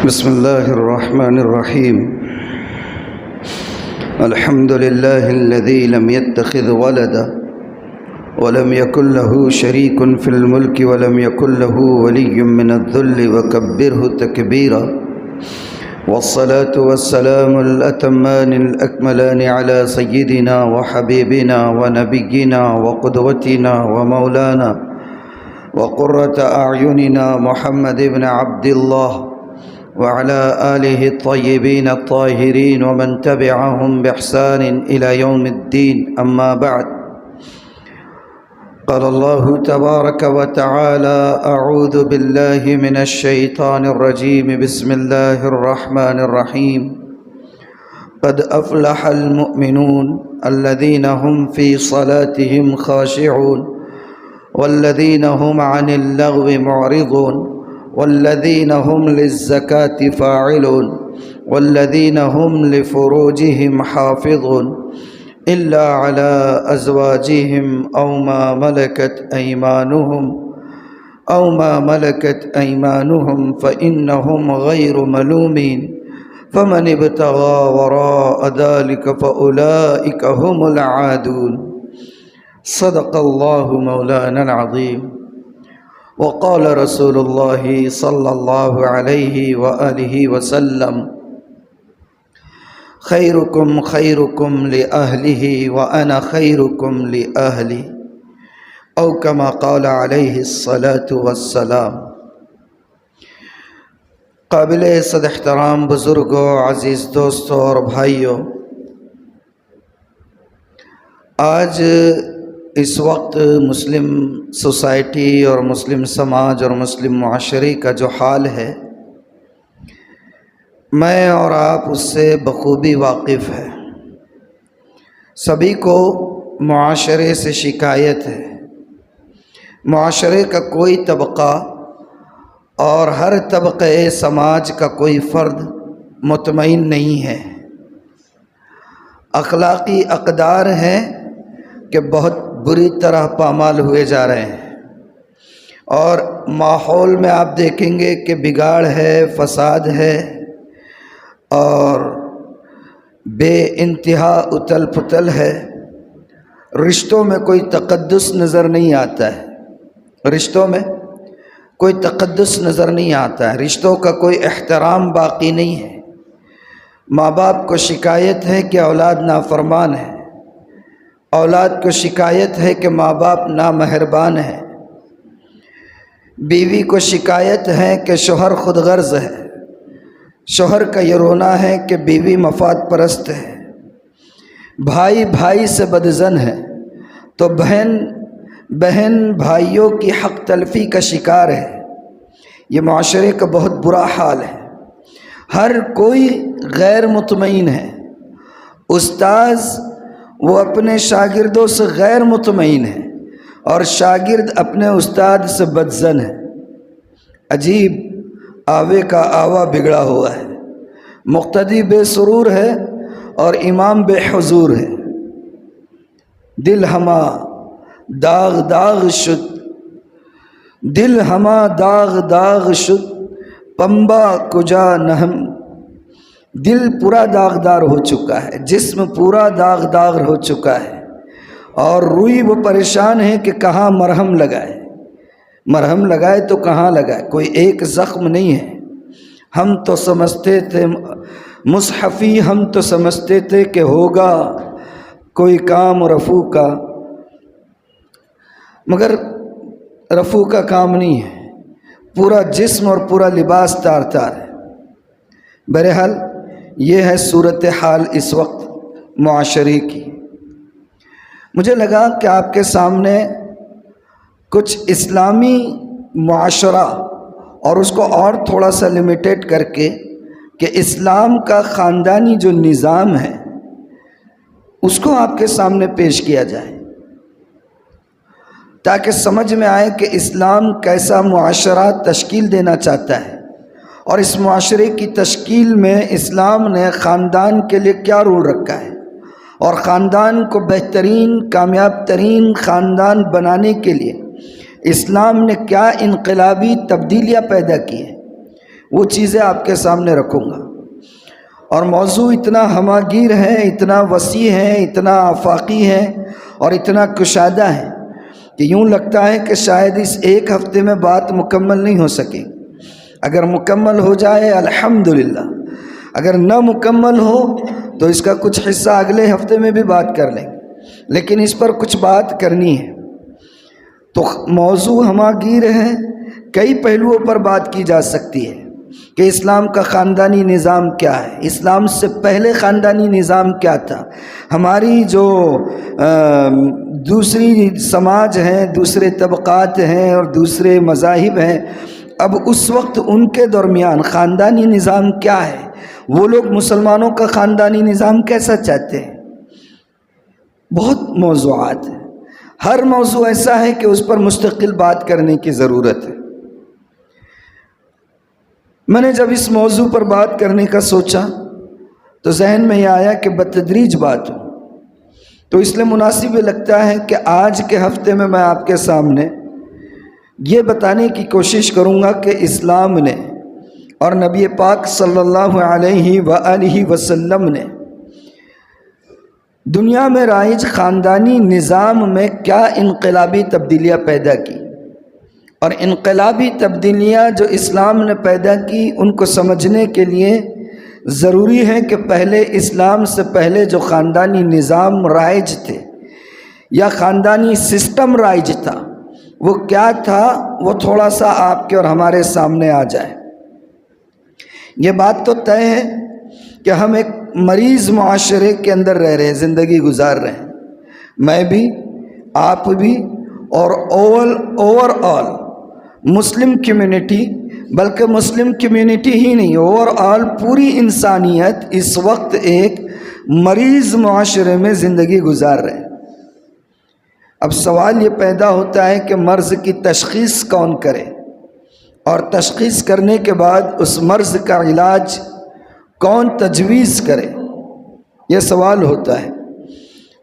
بسم الله الرحمن الرحيم. الحمد لله الذي لم يتخذ ولدا ولم يكن له شريك في الملك ولم يكن له ولي من الذل وكبره تكبيرا، والصلاة والسلام الأتمان الأكملان على سيدنا وحبيبنا ونبينا وقدوتنا ومولانا وقرة أعيننا محمد بن عبد الله وعلى آله الطيبين الطاهرين ومن تبعهم بإحسان إلى يوم الدين. أما بعد، قال الله تبارك وتعالى: أعوذ بالله من الشيطان الرجيم، بسم الله الرحمن الرحيم. قد أفلح المؤمنون الذين هم في صلاتهم خاشعون والذين هم عن اللغو معرضون والذين هم للزكاة فاعلون والذين هم لفروجهم حافظون إلا على أزواجهم أو ما ملكت أيمانهم فإنهم غير ملومين، فمن ابتغى وراء ذلك فأولئك هم العادون. صدق الله مولانا العظيم. وقال رسول الله صلى الله عليه وآله وسلم: خيركم خيركم لأهله وأنا خيركم لأهلي، أو كما قال عليه الصلاة والسلام. قابل صد احترام بزرگوں، عزیز دوستوں اور بھائیوں، آج اس وقت مسلم سوسائٹی اور مسلم سماج اور مسلم معاشرے کا جو حال ہے، میں اور آپ اس سے بخوبی واقف ہیں. سبھی کو معاشرے سے شکایت ہے. معاشرے کا کوئی طبقہ اور ہر طبقے سماج کا کوئی فرد مطمئن نہیں ہے. اخلاقی اقدار ہیں کہ بہت بری طرح پامال ہوئے جا رہے ہیں، اور ماحول میں آپ دیکھیں گے کہ بگاڑ ہے، فساد ہے، اور بے انتہا اتل پتل ہے. رشتوں میں کوئی تقدس نظر نہیں آتا ہے. رشتوں میں کوئی تقدس نظر نہیں آتا ہے. رشتوں کا کوئی احترام باقی نہیں ہے. ماں باپ کو شکایت ہے کہ اولاد نافرمان ہے. اولاد کو شکایت ہے کہ ماں باپ نامہربان ہے. بیوی کو شکایت ہے کہ شوہر خود غرض ہے. شوہر کا یہ رونا ہے کہ بیوی مفاد پرست ہے. بھائی بھائی سے بدظن ہے تو بہن بھائیوں کی حق تلفی کا شکار ہے. یہ معاشرے کا بہت برا حال ہے. ہر کوئی غیر مطمئن ہے. استاذ وہ اپنے شاگردوں سے غیر مطمئن ہے اور شاگرد اپنے استاد سے بدظن ہے. عجیب آوے کا آوا بگڑا ہوا ہے. مقتدی بے سرور ہے اور امام بے حضور ہے. دل ہما داغ داغ شد، دل ہما داغ داغ شد، پمبا کجا نہم. دل پورا داغدار ہو چکا ہے، جسم پورا داغدار ہو چکا ہے، اور روئی وہ پریشان ہے کہ کہاں مرہم لگائے. مرہم لگائے تو کہاں لگائے؟ کوئی ایک زخم نہیں ہے. ہم تو سمجھتے تھے مصحفی، ہم تو سمجھتے تھے کہ ہوگا کوئی کام رفو کا، مگر رفو کا کام نہیں ہے. پورا جسم اور پورا لباس تار تار ہے. بہرحال یہ ہے صورتحال اس وقت معاشرے کی. مجھے لگا کہ آپ کے سامنے کچھ اسلامی معاشرہ اور اس کو اور تھوڑا سا لمیٹیڈ کر کے کہ اسلام کا خاندانی جو نظام ہے اس کو آپ کے سامنے پیش کیا جائے، تاکہ سمجھ میں آئے کہ اسلام کیسا معاشرہ تشکیل دینا چاہتا ہے، اور اس معاشرے کی تشکیل میں اسلام نے خاندان کے لیے کیا رول رکھا ہے، اور خاندان کو بہترین کامیاب ترین خاندان بنانے کے لیے اسلام نے کیا انقلابی تبدیلیاں پیدا کی ہیں. وہ چیزیں آپ کے سامنے رکھوں گا۔ اور موضوع اتنا ہماگیر ہے، اتنا وسیع ہے، اتنا آفاقی ہے اور اتنا کشادہ ہے کہ یوں لگتا ہے کہ شاید اس ایک ہفتے میں بات مکمل نہیں ہو سکے۔ اگر مکمل ہو جائے الحمدللہ، اگر نہ مکمل ہو تو اس کا کچھ حصہ اگلے ہفتے میں بھی بات کر لیں گے، لیکن اس پر کچھ بات کرنی ہے۔ تو موضوع ہماگیر ہے، کئی پہلوؤں پر بات کی جا سکتی ہے کہ اسلام کا خاندانی نظام کیا ہے، اسلام سے پہلے خاندانی نظام کیا تھا، ہماری جو دوسری سماج ہیں، دوسرے طبقات ہیں اور دوسرے مذاہب ہیں، اب اس وقت ان کے درمیان خاندانی نظام کیا ہے، وہ لوگ مسلمانوں کا خاندانی نظام کیسا چاہتے ہیں۔ بہت موضوعات ہیں، ہر موضوع ایسا ہے کہ اس پر مستقل بات کرنے کی ضرورت ہے۔ میں نے جب اس موضوع پر بات کرنے کا سوچا تو ذہن میں یہ آیا کہ بتدریج بات ہو، تو اس لیے مناسب یہ لگتا ہے کہ آج کے ہفتے میں آپ کے سامنے یہ بتانے کی کوشش کروں گا کہ اسلام نے اور نبی پاک صلی اللہ علیہ وآلہ وسلم نے دنیا میں رائج خاندانی نظام میں کیا انقلابی تبدیلیاں پیدا کی، اور انقلابی تبدیلیاں جو اسلام نے پیدا کی ان کو سمجھنے کے لیے ضروری ہے کہ پہلے اسلام سے پہلے جو خاندانی نظام رائج تھے یا خاندانی سسٹم رائج تھا وہ کیا تھا، وہ تھوڑا سا آپ کے اور ہمارے سامنے آ جائے۔ یہ بات تو طے ہے کہ ہم ایک مریض معاشرے کے اندر رہ رہے ہیں، زندگی گزار رہے ہیں، میں بھی، آپ بھی، اور اوور آل مسلم کمیونٹی، بلکہ مسلم کمیونٹی ہی نہیں، اوور آل پوری انسانیت اس وقت ایک مریض معاشرے میں زندگی گزار رہے ہیں۔ اب سوال یہ پیدا ہوتا ہے کہ مرض کی تشخیص کون کرے، اور تشخیص کرنے کے بعد اس مرض کا علاج کون تجویز کرے، یہ سوال ہوتا ہے۔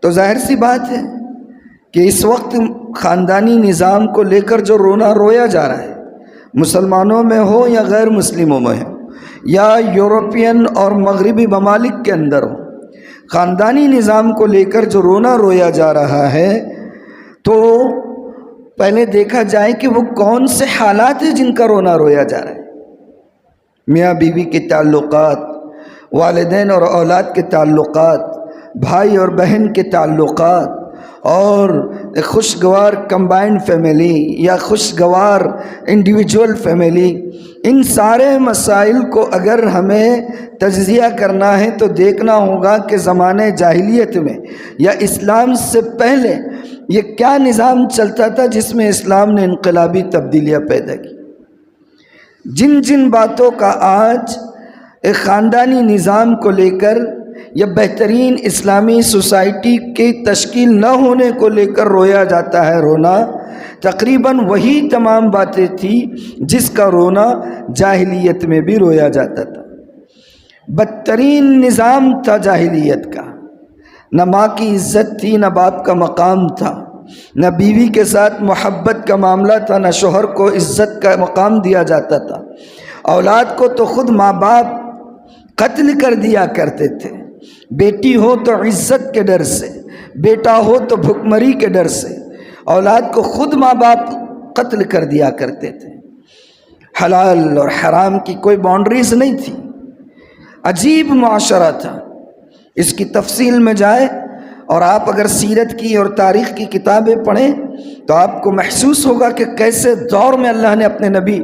تو ظاہر سی بات ہے کہ اس وقت خاندانی نظام کو لے کر جو رونا رویا جا رہا ہے، مسلمانوں میں ہو یا غیر مسلموں میں ہو یا یورپین اور مغربی ممالک کے اندر ہو، خاندانی نظام کو لے کر جو رونا رویا جا رہا ہے، تو پہلے دیکھا جائے کہ وہ کون سے حالات ہیں جن کا رونا رویا جا رہا ہے۔ میاں بیوی کے تعلقات، والدین اور اولاد کے تعلقات، بھائی اور بہن کے تعلقات، اور خوشگوار کمبائنڈ فیملی یا خوشگوار انڈیویجول فیملی، ان سارے مسائل کو اگر ہمیں تجزیہ کرنا ہے تو دیکھنا ہوگا کہ زمانے جاہلیت میں یا اسلام سے پہلے یہ کیا نظام چلتا تھا جس میں اسلام نے انقلابی تبدیلیاں پیدا کی۔ جن جن باتوں کا آج ایک خاندانی نظام کو لے کر یا بہترین اسلامی سوسائٹی کی تشکیل نہ ہونے کو لے کر رویا جاتا ہے رونا، تقریباً وہی تمام باتیں تھیں جس کا رونا جاہلیت میں بھی رویا جاتا تھا۔ بدترین نظام تھا جاہلیت کا، نہ ماں کی عزت تھی، نہ باپ کا مقام تھا، نہ بیوی کے ساتھ محبت کا معاملہ تھا، نہ شوہر کو عزت کا مقام دیا جاتا تھا۔ اولاد کو تو خود ماں باپ قتل کر دیا کرتے تھے، بیٹی ہو تو عزت کے ڈر سے، بیٹا ہو تو بھکمری کے ڈر سے اولاد کو خود ماں باپ قتل کر دیا کرتے تھے۔ حلال اور حرام کی کوئی باؤنڈریز نہیں تھی، عجیب معاشرہ تھا۔ اس کی تفصیل میں جائے اور آپ اگر سیرت کی اور تاریخ کی کتابیں پڑھیں تو آپ کو محسوس ہوگا کہ کیسے دور میں اللہ نے اپنے نبی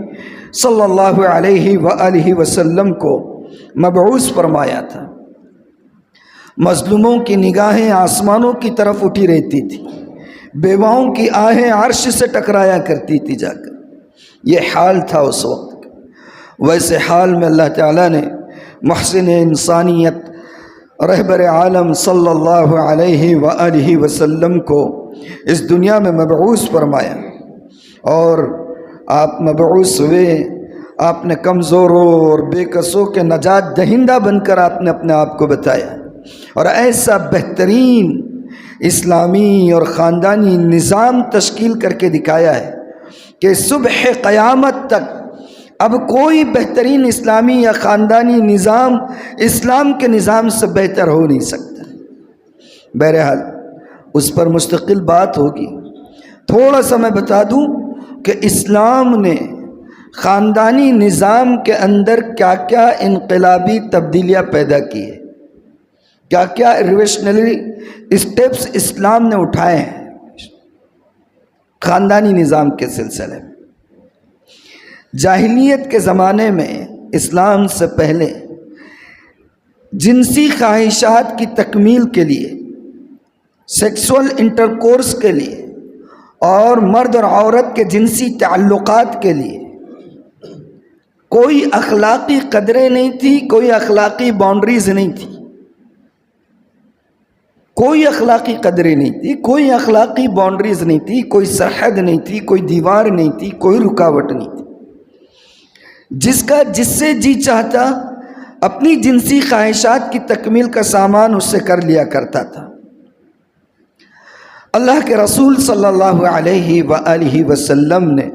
صلی اللہ علیہ وآلہ وسلم کو مبعوث فرمایا تھا۔ مظلوموں کی نگاہیں آسمانوں کی طرف اٹھی رہتی تھی، بیواؤں کی آہیں عرش سے ٹکرایا کرتی تھی جا کر۔ یہ حال تھا اس وقت۔ ویسے حال میں اللہ تعالیٰ نے محسن انسانیت رہبر عالم صلی اللہ علیہ وآلہ وسلم کو اس دنیا میں مبعوث فرمایا، اور آپ مبعوث ہوئے، آپ نے کمزوروں اور بے کسوں کے نجات دہندہ بن کر آپ نے اپنے آپ کو بتایا، اور ایسا بہترین اسلامی اور خاندانی نظام تشکیل کر کے دکھایا ہے کہ صبح قیامت تک اب کوئی بہترین اسلامی یا خاندانی نظام اسلام کے نظام سے بہتر ہو نہیں سکتا۔ بہرحال اس پر مستقل بات ہوگی۔ تھوڑا سا میں بتا دوں کہ اسلام نے خاندانی نظام کے اندر کیا کیا انقلابی تبدیلیاں پیدا کی ہیں، کیا کیا ریولیوشنری اسٹیپس اسلام نے اٹھائے ہیں خاندانی نظام کے سلسلے میں۔ جاہلیت کے زمانے میں اسلام سے پہلے جنسی خواہشات کی تکمیل کے لیے، سیکسول انٹرکورس کے لیے اور مرد اور عورت کے جنسی تعلقات کے لیے کوئی اخلاقی قدریں نہیں تھی، کوئی اخلاقی باؤنڈریز نہیں تھی، کوئی اخلاقی قدریں نہیں تھی، کوئی اخلاقی باؤنڈریز نہیں تھی، کوئی سرحد نہیں تھی، کوئی دیوار نہیں تھی، کوئی رکاوٹ نہیں تھی۔ جس سے جی چاہتا اپنی جنسی خواہشات کی تکمیل کا سامان اس سے کر لیا کرتا تھا۔ اللہ کے رسول صلی اللہ علیہ وآلہ وسلم نے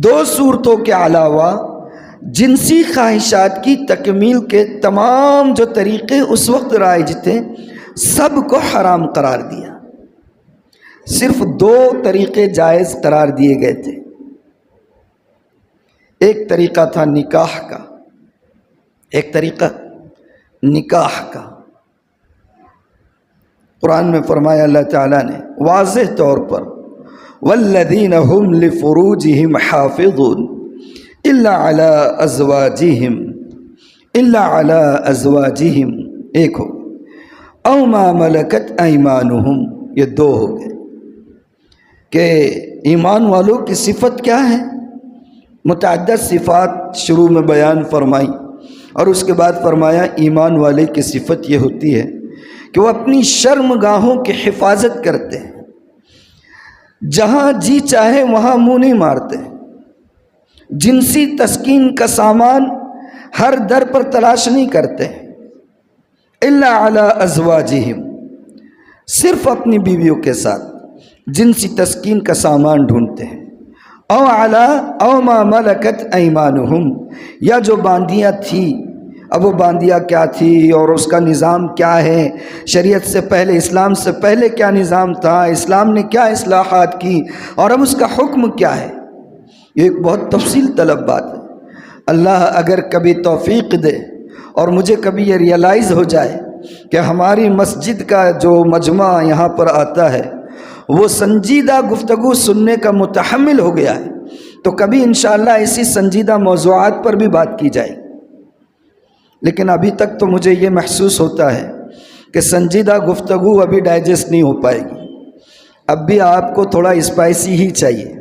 دو صورتوں کے علاوہ جنسی خواہشات کی تکمیل کے تمام جو طریقے اس وقت رائج تھے سب کو حرام قرار دیا۔ صرف دو طریقے جائز قرار دیے گئے تھے۔ ایک طریقہ تھا نکاح کا، ایک طریقہ نکاح کا۔ قرآن میں فرمایا اللہ تعالیٰ نے واضح طور پر والذین هم لفروجهم حافظون الا علی ازواجہم ایک ہو او ما ملکت ایمانہم، یہ دو ہو گئے کہ ایمان والوں کی صفت کیا ہے۔ متعدد صفات شروع میں بیان فرمائی اور اس کے بعد فرمایا ایمان والے کی صفت یہ ہوتی ہے کہ وہ اپنی شرمگاہوں کی حفاظت کرتے ہیں، جہاں جی چاہے وہاں منہ نہیں مارتے، جنسی تسکین کا سامان ہر در پر تلاش نہیں کرتے، الا علی ازواجہم، صرف اپنی بیویوں کے ساتھ جنسی تسکین کا سامان ڈھونڈتے ہیں، او ما ملکت ایمانہم، یا جو باندیاں تھی۔ اب وہ باندیاں کیا تھی اور اس کا نظام کیا ہے، شریعت سے پہلے، اسلام سے پہلے کیا نظام تھا، اسلام نے کیا اصلاحات کی اور اب اس کا حکم کیا ہے، یہ ایک بہت تفصیل طلب بات ہے۔ اللہ اگر کبھی توفیق دے اور مجھے کبھی یہ ریئلائز ہو جائے کہ ہماری مسجد کا جو مجمع یہاں پر آتا ہے وہ سنجیدہ گفتگو سننے کا متحمل ہو گیا ہے، تو کبھی انشاءاللہ اسی سنجیدہ موضوعات پر بھی بات کی جائے، لیکن ابھی تک تو مجھے یہ محسوس ہوتا ہے کہ سنجیدہ گفتگو ابھی ڈائجسٹ نہیں ہو پائے گی، اب بھی آپ کو تھوڑا اسپائسی ہی چاہیے۔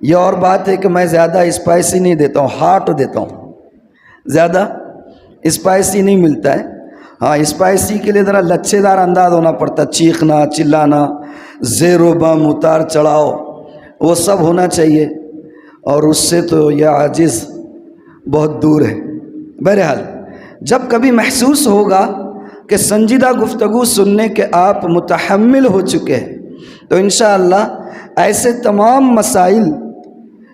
یہ اور بات ہے کہ میں زیادہ اسپائسی نہیں دیتا ہوں، ہاٹ دیتا ہوں، زیادہ اسپائسی نہیں ملتا ہے۔ ہاں، اسپائسی کے لیے ذرا لچھے دار انداز ہونا پڑتا، چیخنا، چلانا، زیر و بم، اتار چڑھاؤ، وہ سب ہونا چاہیے، اور اس سے تو یہ عاجز بہت دور ہے۔ بہرحال جب کبھی محسوس ہوگا کہ سنجیدہ گفتگو سننے کے آپ متحمل ہو چکے ہیں تو انشاءاللہ ایسے تمام مسائل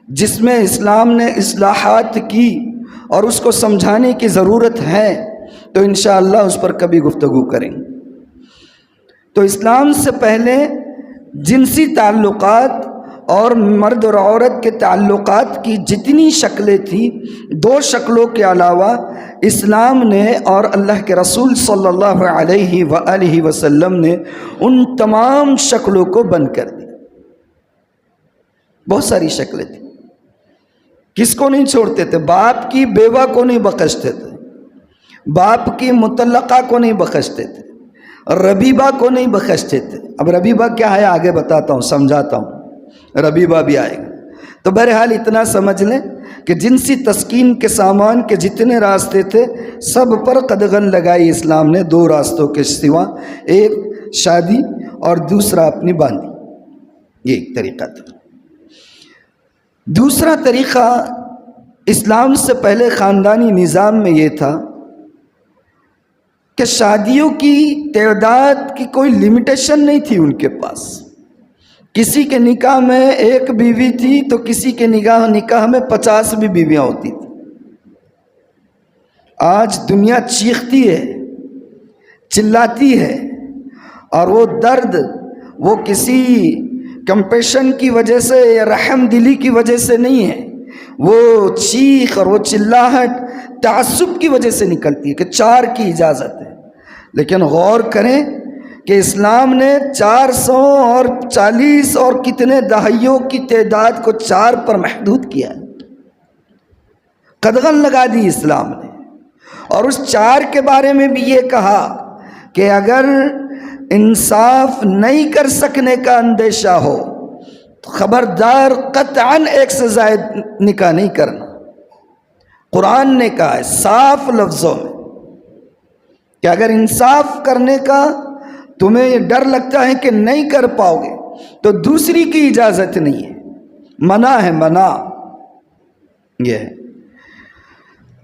جس میں اسلام نے اصلاحات کی اور اس کو سمجھانے کی ضرورت ہے تو انشاءاللہ اس پر کبھی گفتگو کریں گے۔ تو اسلام سے پہلے جنسی تعلقات اور مرد اور عورت کے تعلقات کی جتنی شکلیں تھیں، دو شکلوں کے علاوہ اسلام نے اور اللہ کے رسول صلی اللہ علیہ وآلہ وسلم نے ان تمام شکلوں کو بند کر دیا۔ بہت ساری شکلیں تھیں، کس کو نہیں چھوڑتے تھے؟ باپ کی بیوہ کو نہیں بخشتے تھے، باپ کی مطلقہ کو نہیں بخشتے تھے، ربیبہ کو نہیں بخشتے تھے۔ اب ربیبہ کیا ہے آگے بتاتا ہوں، سمجھاتا ہوں، ربیبہ بھی آئے گا۔ تو بہرحال اتنا سمجھ لیں کہ جنسی تسکین کے سامان کے جتنے راستے تھے سب پر قدغن لگائی اسلام نے، دو راستوں کے سوا، ایک شادی اور دوسرا اپنی باندی، یہ ایک طریقہ تھا۔ دوسرا طریقہ اسلام سے پہلے خاندانی نظام میں یہ تھا کہ شادیوں کی تعداد کی کوئی لمیٹیشن نہیں تھی ان کے پاس، کسی کے نکاح میں ایک بیوی تھی تو کسی کے نکاح میں 50 بھی بیویاں ہوتی تھیں۔ آج دنیا چیختی ہے، چلاتی ہے، اور وہ درد وہ کسی کمپیشن کی وجہ سے یا رحم دلی کی وجہ سے نہیں ہے، وہ چیخ اور وہ چلاہٹ تعصب کی وجہ سے نکلتی ہے کہ 4 کی اجازت ہے۔ لیکن غور کریں کہ اسلام نے 400 اور 40 اور کتنے دہائیوں کی تعداد کو 4 پر محدود کیا ہے، قدغن لگا دی اسلام نے۔ اور اس 4 کے بارے میں بھی یہ کہا کہ اگر انصاف نہیں کر سکنے کا اندیشہ ہو تو خبردار قطعاً 1 سے زائد نکاح نہیں کرنا۔ قرآن نے کہا ہے صاف لفظوں میں کہ اگر انصاف کرنے کا تمہیں یہ ڈر لگتا ہے کہ نہیں کر پاؤ گے تو دوسری کی اجازت نہیں ہے، منع ہے، منع یہ ہے۔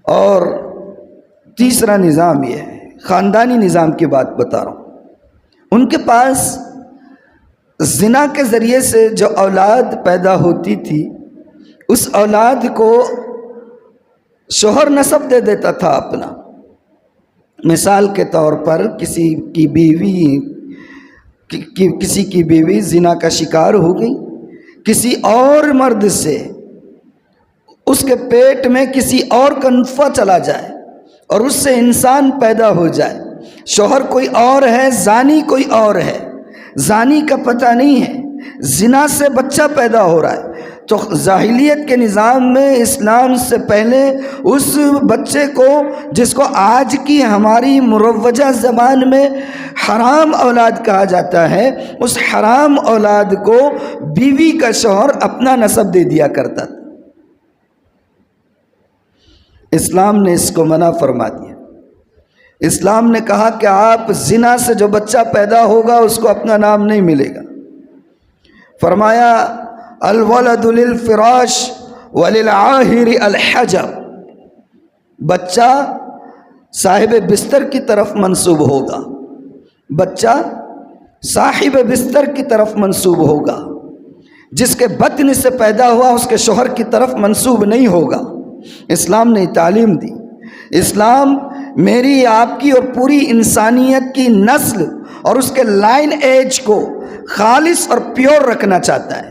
اور تیسرا نظام یہ ہے، خاندانی نظام کی بات بتا رہا ہوں۔ ان کے پاس زنا کے ذریعے سے جو اولاد پیدا ہوتی تھی، اس اولاد کو شوہر نسب دے دیتا تھا اپنا۔ مثال کے طور پر کسی کی بیوی زنا کا شکار ہو گئی کسی اور مرد سے، اس کے پیٹ میں کسی اور کا نطفہ چلا جائے اور اس سے انسان پیدا ہو جائے، شوہر کوئی اور ہے، زانی کوئی اور ہے، زانی کا پتہ نہیں ہے، زنا سے بچہ پیدا ہو رہا ہے، تو جاہلیت کے نظام میں اسلام سے پہلے اس بچے کو، جس کو آج کی ہماری مروجہ زبان میں حرام اولاد کہا جاتا ہے، اس حرام اولاد کو بیوی کا شوہر اپنا نسب دے دیا کرتا تھا۔ اسلام نے اس کو منع فرما دیا۔ اسلام نے کہا کہ آپ زنا سے جو بچہ پیدا ہوگا اس کو اپنا نام نہیں ملے گا۔ فرمایا الولد للفراش وللعاہر الحجر، بچہ صاحب بستر کی طرف منسوب ہوگا، بچہ صاحب بستر کی طرف منسوب ہوگا، جس کے بطن سے پیدا ہوا اس کے شوہر کی طرف منسوب نہیں ہوگا۔ اسلام نے تعلیم دی۔ اسلام میری آپ کی اور پوری انسانیت کی نسل اور اس کے لائن ایج کو خالص اور پیور رکھنا چاہتا ہے۔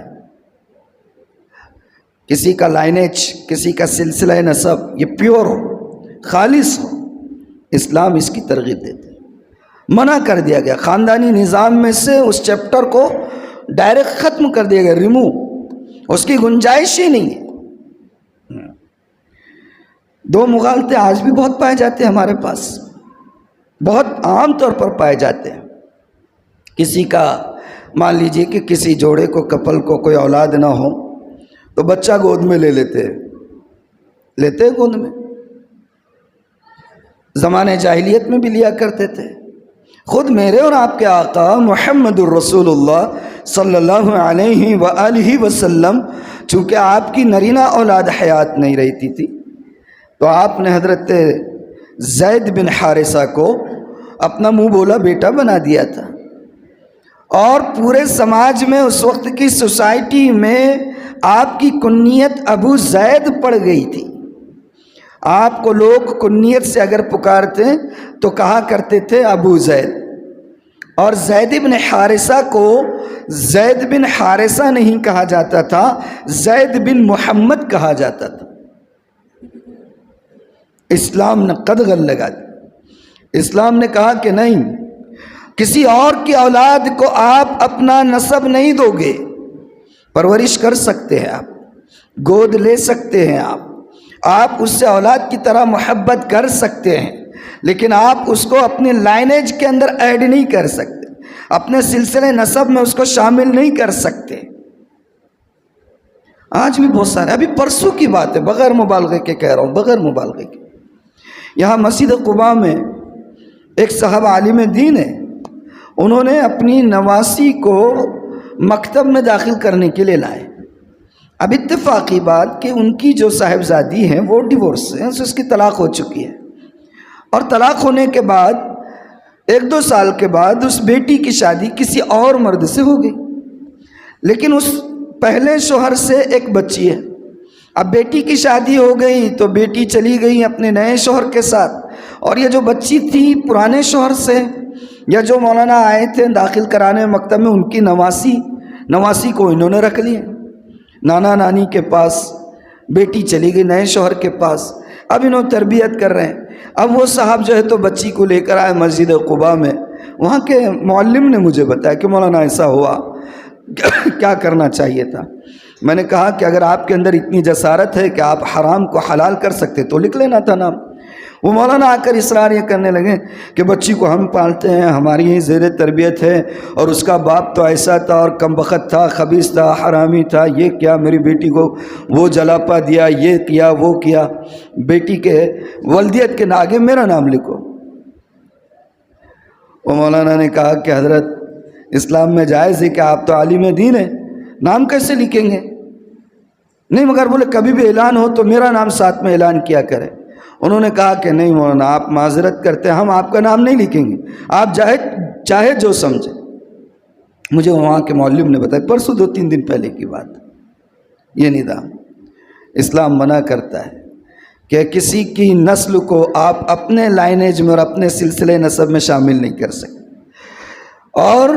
کسی کا لائنیج، کسی کا سلسلہ نسب یہ پیور ہو، خالص ہو، اسلام اس کی ترغیب دیتے ہیں۔ منع کر دیا گیا، خاندانی نظام میں سے اس چیپٹر کو ڈائریکٹ ختم کر دیا گیا، ریمو، اس کی گنجائش ہی نہیں ہے۔ 2 مغالطے آج بھی بہت پائے جاتے ہیں ہمارے پاس، بہت عام طور پر پائے جاتے ہیں۔ کسی کا مان لیجئے کہ کسی جوڑے کو، کپل کو کوئی اولاد نہ ہو تو بچہ گود میں لے لیتے گود میں، زمانے جاہلیت میں بھی لیا کرتے تھے۔ خود میرے اور آپ کے آقا محمد الرسول اللہ صلی اللہ علیہ وآلہ وسلم، چونکہ آپ کی نرینہ اولاد حیات نہیں رہتی تھی تو آپ نے حضرت زید بن حارثہ کو اپنا منہ بولا بیٹا بنا دیا تھا، اور پورے سماج میں اس وقت کی سوسائٹی میں آپ کی کنیت ابو زید پڑ گئی تھی۔ آپ کو لوگ کنیت سے اگر پکارتے تو کہا کرتے تھے ابو زید، اور زید بن حارثہ کو زید بن حارثہ نہیں کہا جاتا تھا، زید بن محمد کہا جاتا تھا۔ اسلام نے قدغن لگا دی۔ اسلام نے کہا کہ نہیں، کسی اور کی اولاد کو آپ اپنا نسب نہیں دو گے، پرورش کر سکتے ہیں، آپ گود لے سکتے ہیں، آپ اس سے اولاد کی طرح محبت کر سکتے ہیں، لیکن آپ اس کو اپنے لائنیج کے اندر ایڈ نہیں کر سکتے، اپنے سلسلے نسب میں اس کو شامل نہیں کر سکتے۔ آج بھی بہت سارے، ابھی پرسوں کی بات ہے، بغیر مبالغے کے کہہ رہا ہوں، بغیر مبالغے کے، یہاں مسجد قباء میں ایک صاحب عالم دین ہے، انہوں نے اپنی نواسی کو مکتب میں داخل کرنے کے لیے لائے۔ اب اتفاقی بات کہ ان کی جو صاحبزادی ہیں وہ ڈیورس ہیں، اس کی طلاق ہو چکی ہے، اور طلاق ہونے کے بعد 1-2 سال کے بعد اس بیٹی کی شادی کسی اور مرد سے ہو گئی، لیکن اس پہلے شوہر سے ایک بچی ہے. اب بیٹی کی شادی ہو گئی تو بیٹی چلی گئی اپنے نئے شوہر کے ساتھ، اور یہ جو بچی تھی پرانے شوہر سے، یا جو مولانا آئے تھے داخل کرانے مکتب میں، ان کی نواسی کو انہوں نے رکھ لیا نانا نانی کے پاس. بیٹی چلی گئی نئے شوہر کے پاس، اب انہوں تربیت کر رہے ہیں. اب وہ صاحب جو ہے تو بچی کو لے کر آئے مسجد قباء میں. وہاں کے معلم نے مجھے بتایا کہ مولانا ایسا ہوا، کیا کرنا چاہیے تھا. میں نے کہا کہ اگر آپ کے اندر اتنی جسارت ہے کہ آپ حرام کو حلال کر سکتے تو لکھ لینا تھا نام. وہ مولانا آ کر اصرار یہ کرنے لگے کہ بچی کو ہم پالتے ہیں، ہماری ہی زیر تربیت ہے، اور اس کا باپ تو ایسا تھا اور کم بخت تھا، خبیث تھا، حرامی تھا، یہ کیا میری بیٹی کو وہ جلاپا دیا، یہ کیا وہ کیا. بیٹی کے ولدیت کے آگے میرا نام لکھو. وہ مولانا نے کہا کہ حضرت اسلام میں جائز ہے کہ آپ تو عالم دین ہیں، نام کیسے لکھیں گے؟ نہیں، مگر بولے کبھی بھی اعلان ہو تو میرا نام ساتھ میں اعلان کیا کریں. انہوں نے کہا کہ نہیں مولانا، آپ معذرت کرتے ہیں، ہم آپ کا نام نہیں لکھیں گے، آپ چاہے جو سمجھیں. مجھے وہاں کے معلم نے بتایا، پرسوں 2-3 دن پہلے کی بات. یہ نظام اسلام منع کرتا ہے کہ کسی کی نسل کو آپ اپنے لائنیج میں اور اپنے سلسلے نسب میں شامل نہیں کر سکتے. اور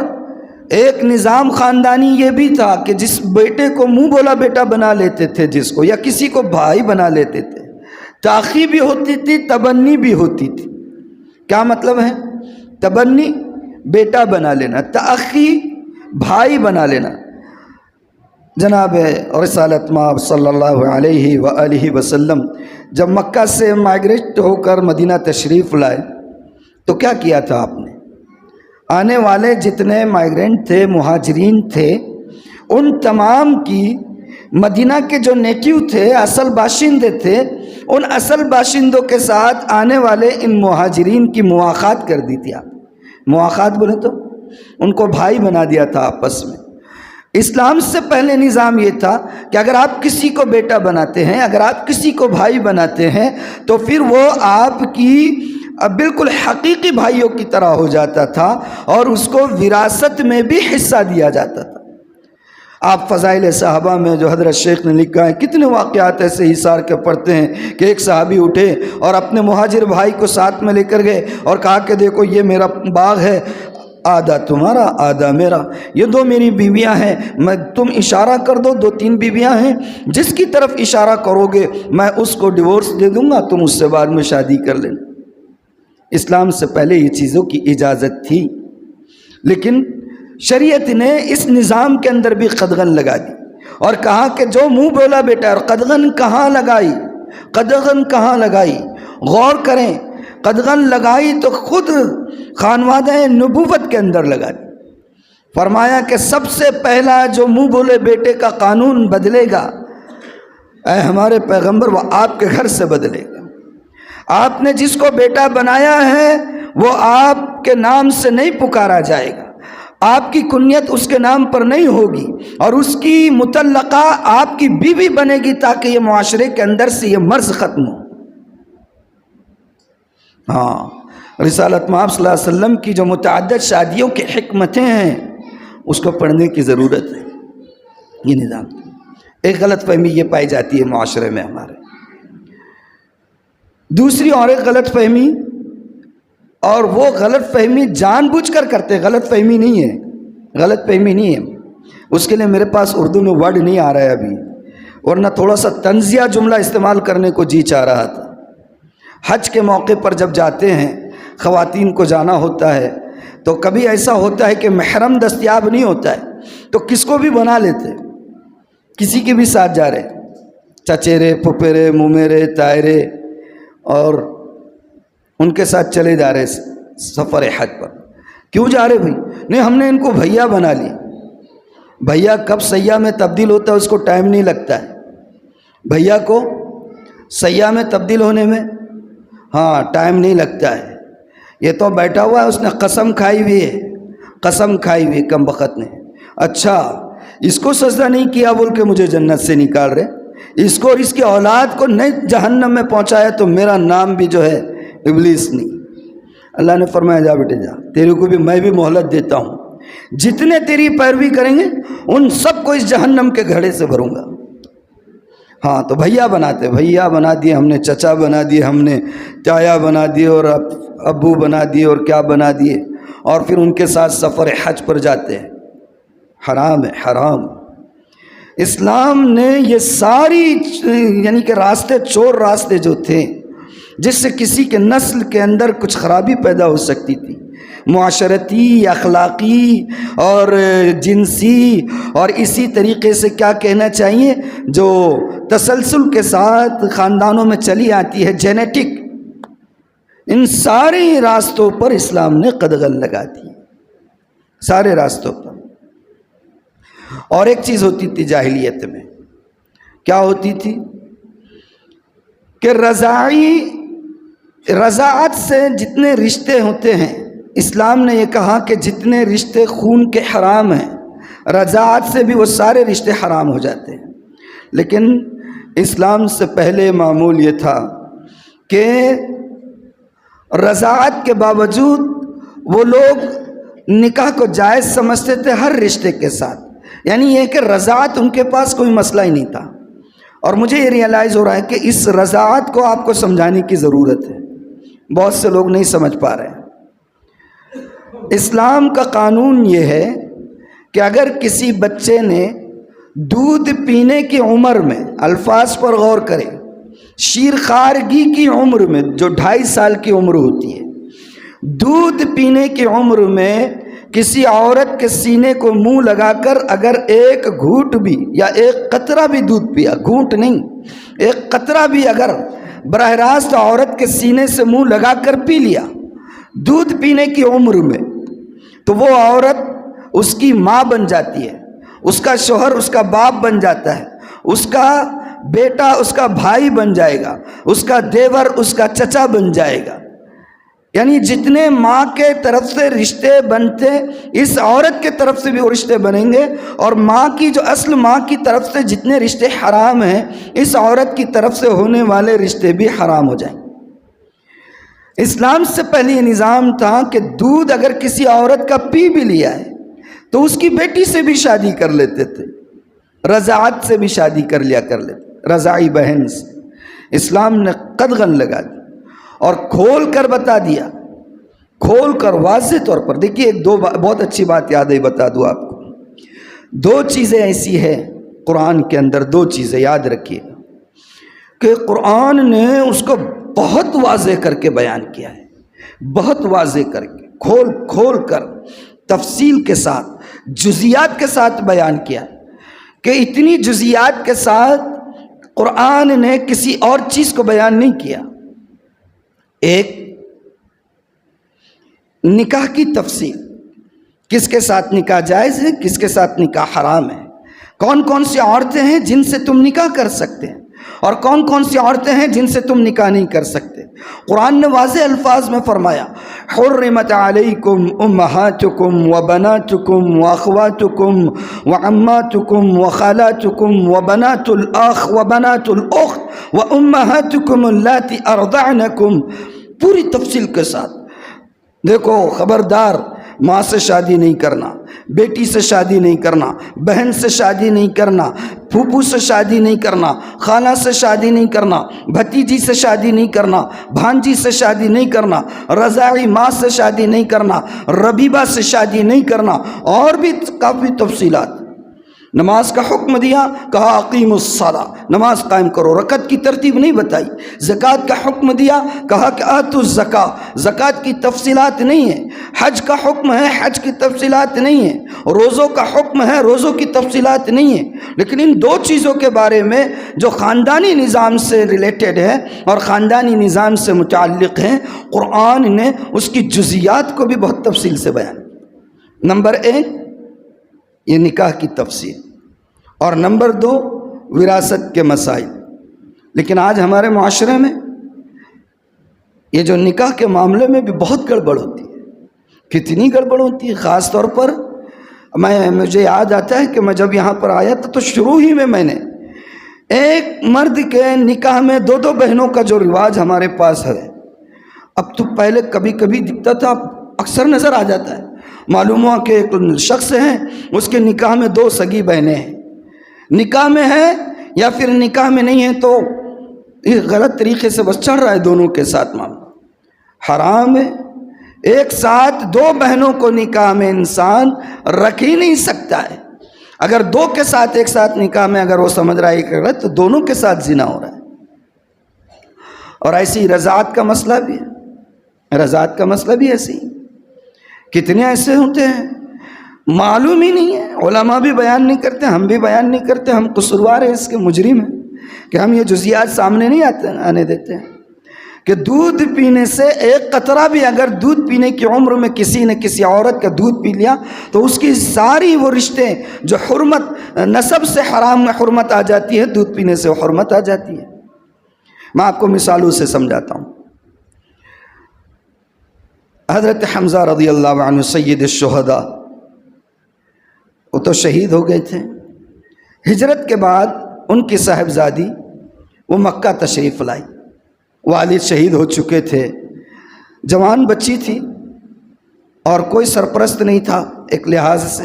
ایک نظام خاندانی یہ بھی تھا کہ جس بیٹے کو منہ بولا بیٹا بنا لیتے تھے، جس کو یا کسی کو بھائی بنا لیتے تھے، تاخی بھی ہوتی تھی، تبنی بھی ہوتی تھی. کیا مطلب ہے؟ تبنی بیٹا بنا لینا، تاخی بھائی بنا لینا. جناب رسالت مآب صلی اللہ علیہ وآلہ وسلم جب مکہ سے مائگریٹ ہو کر مدینہ تشریف لائے تو کیا کیا تھا آپ نے؟ آنے والے جتنے مائیگرینٹ تھے، مہاجرین تھے، ان تمام کی مدینہ کے جو نیٹیو تھے، اصل باشندے تھے، ان اصل باشندوں کے ساتھ آنے والے ان مہاجرین کی مواخات کر دی تھی. آپ مواخات بولے تو ان کو بھائی بنا دیا تھا آپس میں. اسلام سے پہلے نظام یہ تھا کہ اگر آپ کسی کو بیٹا بناتے ہیں، اگر آپ کسی کو بھائی بناتے ہیں تو پھر وہ آپ کی بالکل حقیقی بھائیوں کی طرح ہو جاتا تھا، اور اس کو وراثت میں بھی حصہ دیا جاتا تھا. آپ فضائل صحابہ میں جو حضرت شیخ نے لکھا ہے، کتنے واقعات ایسے حصار کے پڑھتے ہیں کہ ایک صحابی اٹھے اور اپنے مہاجر بھائی کو ساتھ میں لے کر گئے اور کہا کہ دیکھو یہ میرا باغ ہے، آدھا تمہارا آدھا میرا، یہ 2 میری بیویاں ہیں، میں تم اشارہ کر دو، 2-3 بیویاں ہیں، جس کی طرف اشارہ کرو گے میں اس کو ڈیورس دے دوں گا، تم اس سے بعد میں شادی کر لینا. اسلام سے پہلے یہ چیزوں کی اجازت تھی، لیکن شریعت نے اس نظام کے اندر بھی قدغن لگا دی اور کہا کہ جو منہ بولا بیٹا. اور قدغن کہاں لگائی؟ قدغن کہاں لگائی؟ غور کریں. قدغن لگائی تو خود خانوادہ نبوت کے اندر لگا دی. فرمایا کہ سب سے پہلا جو منہ بولے بیٹے کا قانون بدلے گا، اے ہمارے پیغمبر، وہ آپ کے گھر سے بدلے گا. آپ نے جس کو بیٹا بنایا ہے وہ آپ کے نام سے نہیں پکارا جائے گا، آپ کی کنیت اس کے نام پر نہیں ہوگی، اور اس کی متعلقہ آپ کی بیوی بنے گی تاکہ یہ معاشرے کے اندر سے یہ مرض ختم ہو. ہاں، رسالت مآب صلی اللہ علیہ وسلم کی جو متعدد شادیوں کی حکمتیں ہیں اس کو پڑھنے کی ضرورت ہے. یہ نظام ایک غلط فہمی یہ پائی جاتی ہے معاشرے میں ہمارے. دوسری اور ایک غلط فہمی، اور وہ غلط فہمی جان بوجھ کر کرتے، غلط فہمی نہیں ہے، غلط فہمی نہیں ہے. اس کے لیے میرے پاس اردو میں ورڈ نہیں آ رہا ہے ابھی، ورنہ تھوڑا سا طنزیہ جملہ استعمال کرنے کو جی چاہ رہا تھا. حج کے موقع پر جب جاتے ہیں، خواتین کو جانا ہوتا ہے تو کبھی ایسا ہوتا ہے کہ محرم دستیاب نہیں ہوتا ہے تو کس کو بھی بنا لیتے، کسی کے بھی ساتھ جا رہے، چچیرے، پھپھیرے، مومیرے، تائرے، اور ان کے ساتھ چلے جا رہے سفر حج پر. کیوں جا رہے بھائی؟ نہیں، ہم نے ان کو بھیا بنا لیا. بھیا کب سیاح میں تبدیل ہوتا ہے اس کو ٹائم نہیں لگتا ہے. بھیا کو سیاح میں تبدیل ہونے میں ٹائم نہیں لگتا ہے. یہ تو بیٹھا ہوا ہے، اس نے قسم کھائی ہوئی ہے، قسم کھائی ہوئی کم بخت نے. اچھا، اس کو سجدہ نہیں کیا بول کے مجھے جنت سے نکال رہے، اس کو اور اس کی اولاد کو نہیں جہنم میں پہنچایا تو میرا نام بھی جو ہے ابلیس نہیں. اللہ نے فرمایا جا بیٹے جا، تیرے کو بھی میں بھی مہلت دیتا ہوں. جتنے تیری پیروی کریں گے ان سب کو اس جہنم کے گھڑے سے بھروں گا۔ ہاں تو بھیا بناتے، بھیا بنا دیے ہم نے، چچا بنا دیے ہم نے، تایا بنا دیے اور ابو بنا دیے اور کیا بنا دیے، اور پھر ان کے ساتھ سفر حج پر جاتے ہیں۔ حرام ہے، حرام۔ اسلام نے یہ ساری یعنی کہ راستے، چور راستے جو تھے جس سے کسی کے نسل کے اندر کچھ خرابی پیدا ہو سکتی تھی، معاشرتی، اخلاقی اور جنسی، اور اسی طریقے سے کیا کہنا چاہیے جو تسلسل کے ساتھ خاندانوں میں چلی آتی ہے، جینیٹک، ان سارے راستوں پر اسلام نے قدغن لگا دی، سارے راستوں پر۔ اور ایک چیز ہوتی تھی جاہلیت میں، کیا ہوتی تھی کہ رضاعت سے جتنے رشتے ہوتے ہیں، اسلام نے یہ کہا کہ جتنے رشتے خون کے حرام ہیں، رضاعت سے بھی وہ سارے رشتے حرام ہو جاتے ہیں۔ لیکن اسلام سے پہلے معمول یہ تھا کہ رضاعت کے باوجود وہ لوگ نکاح کو جائز سمجھتے تھے ہر رشتے کے ساتھ، یعنی یہ کہ رضاعت ان کے پاس کوئی مسئلہ ہی نہیں تھا۔ اور مجھے یہ ریئلائز ہو رہا ہے کہ اس رضاعت کو آپ کو سمجھانے کی ضرورت ہے، بہت سے لوگ نہیں سمجھ پا رہے ہیں۔ اسلام کا قانون یہ ہے کہ اگر کسی بچے نے دودھ پینے کی عمر میں، الفاظ پر غور کریں، شیرخوارگی کی عمر میں جو 2.5 سال کی عمر ہوتی ہے، دودھ پینے کی عمر میں کسی عورت کے سینے کو منہ لگا کر اگر ایک گھونٹ بھی یا ایک قطرہ بھی دودھ پیا، گھونٹ نہیں، ایک قطرہ بھی اگر براہ راست عورت کے سینے سے منہ لگا کر پی لیا دودھ پینے کی عمر میں، تو وہ عورت اس کی ماں بن جاتی ہے، اس کا شوہر اس کا باپ بن جاتا ہے، اس کا بیٹا اس کا بھائی بن جائے گا، اس کا دیور اس کا چچا بن جائے گا۔ یعنی جتنے ماں کے طرف سے رشتے بنتے، اس عورت کے طرف سے بھی وہ رشتے بنیں گے، اور ماں کی جو اصل ماں کی طرف سے جتنے رشتے حرام ہیں، اس عورت کی طرف سے ہونے والے رشتے بھی حرام ہو جائیں گے۔ اسلام سے پہلے یہ نظام تھا کہ دودھ اگر کسی عورت کا پی بھی لیا ہے تو اس کی بیٹی سے بھی شادی کر لیتے تھے، رضاعت سے بھی شادی کر لیا کر لیتے، رضاعی بہن سے۔ اسلام نے قدغن لگا دی اور کھول کر بتا دیا، کھول کر واضح طور پر۔ دیکھیے ایک دو بہت اچھی بات یاد ہے، بتا دوں آپ کو۔ 2 چیزیں ایسی ہیں قرآن کے اندر، 2 چیزیں یاد رکھیے کہ قرآن نے اس کو بہت واضح کر کے بیان کیا ہے، بہت واضح کر کے، کھول کھول کر، تفصیل کے ساتھ، جزیات کے ساتھ بیان کیا کہ اتنی جزیات کے ساتھ قرآن نے کسی اور چیز کو بیان نہیں کیا۔ ایک، نکاح کی تفصیل، کس کے ساتھ نکاح جائز ہے، کس کے ساتھ نکاح حرام ہے، کون کون سی عورتیں ہیں جن سے تم نکاح کر سکتے ہیں اور کون کون سی عورتیں ہیں جن سے تم نکاح نہیں کر سکتے۔ قرآن نے واضح الفاظ میں فرمایا، حرمت علیکم امہاتکم وبناتکم واخواتکم وعماتکم وخالاتکم وبنات الاخ وبنات الاخت وامہاتکم اللاتی ارضعنکم، پوری تفصیل کے ساتھ۔ دیکھو خبردار، ماں سے شادی نہیں کرنا، بیٹی سے شادی نہیں کرنا، بہن سے شادی نہیں کرنا، پھوپھو سے شادی نہیں کرنا، خالہ سے شادی نہیں کرنا، بھتیجی سے شادی نہیں کرنا، بھانجی سے شادی نہیں کرنا، رضاعی ماں سے شادی نہیں کرنا، ربیبہ سے شادی نہیں کرنا، اور بھی کافی تفصیلات۔ نماز کا حکم دیا، کہا اقیموا الصلاۃ، نماز قائم کرو، رکعت کی ترتیب نہیں بتائی۔ زکوٰۃ کا حکم دیا، کہا کہ آتوا الزکاۃ، زکوٰۃ کی تفصیلات نہیں ہے۔ حج کا حکم ہے، حج کی تفصیلات نہیں ہے۔ روزوں کا حکم ہے، روزوں کی تفصیلات نہیں ہے۔ لیکن ان 2 چیزوں کے بارے میں جو خاندانی نظام سے ریلیٹڈ ہے اور خاندانی نظام سے متعلق ہیں، قرآن نے اس کی جزیات کو بھی بہت تفصیل سے بیان کیا۔ نمبر 1 یہ نکاح کی تفصیل، اور نمبر 2 وراثت کے مسائل۔ لیکن آج ہمارے معاشرے میں یہ جو نکاح کے معاملے میں بھی بہت گڑبڑ ہوتی ہے۔ کتنی گڑبڑ ہوتی ہے، خاص طور پر مجھے یاد آتا ہے کہ میں جب یہاں پر آیا تھا تو شروع ہی میں نے ایک مرد کے نکاح میں 2 بہنوں کا جو رواج ہمارے پاس ہے، اب تو پہلے کبھی کبھی دکھتا تھا، اکثر نظر آ جاتا ہے، معلوم ہوا کہ ایک شخص ہیں، اس کے نکاح میں 2 سگی بہنیں ہیں، نکاح میں ہے یا پھر نکاح میں نہیں ہے، تو یہ غلط طریقے سے بس چڑھ رہا ہے دونوں کے ساتھ معاملہ، حرام ہے۔ ایک ساتھ 2 بہنوں کو نکاح میں انسان رکھ ہی نہیں سکتا ہے۔ اگر 2 کے ساتھ ایک ساتھ نکاح میں اگر وہ سمجھ رہا ہے کہ غلط، تو دونوں کے ساتھ زنا ہو رہا ہے۔ اور ایسی رضاعت کا مسئلہ بھی ہے، رضاعت کا مسئلہ بھی ایسی، کتنے ایسے ہوتے ہیں معلوم ہی نہیں ہے، علماء بھی بیان نہیں کرتے، ہم بھی بیان نہیں کرتے، ہم قصوروار ہیں، اس کے مجرم ہیں کہ ہم یہ جزیات سامنے نہیں آنے دیتے ہیں کہ دودھ پینے سے ایک قطرہ بھی اگر دودھ پینے کی عمر میں کسی نے کسی عورت کا دودھ پی لیا تو اس کی ساری وہ رشتے جو حرمت نسب سے حرام میں حرمت آ جاتی ہے، دودھ پینے سے وہ حرمت آ جاتی ہے۔ میں آپ کو مثالوں سے سمجھاتا ہوں۔ حضرت حمزہ رضی اللہ عنہ سید الشہداء، وہ تو شہید ہو گئے تھے۔ ہجرت کے بعد ان کی صاحبزادی وہ مکہ تشریف لائی، والد شہید ہو چکے تھے، جوان بچی تھی اور کوئی سرپرست نہیں تھا ایک لحاظ سے۔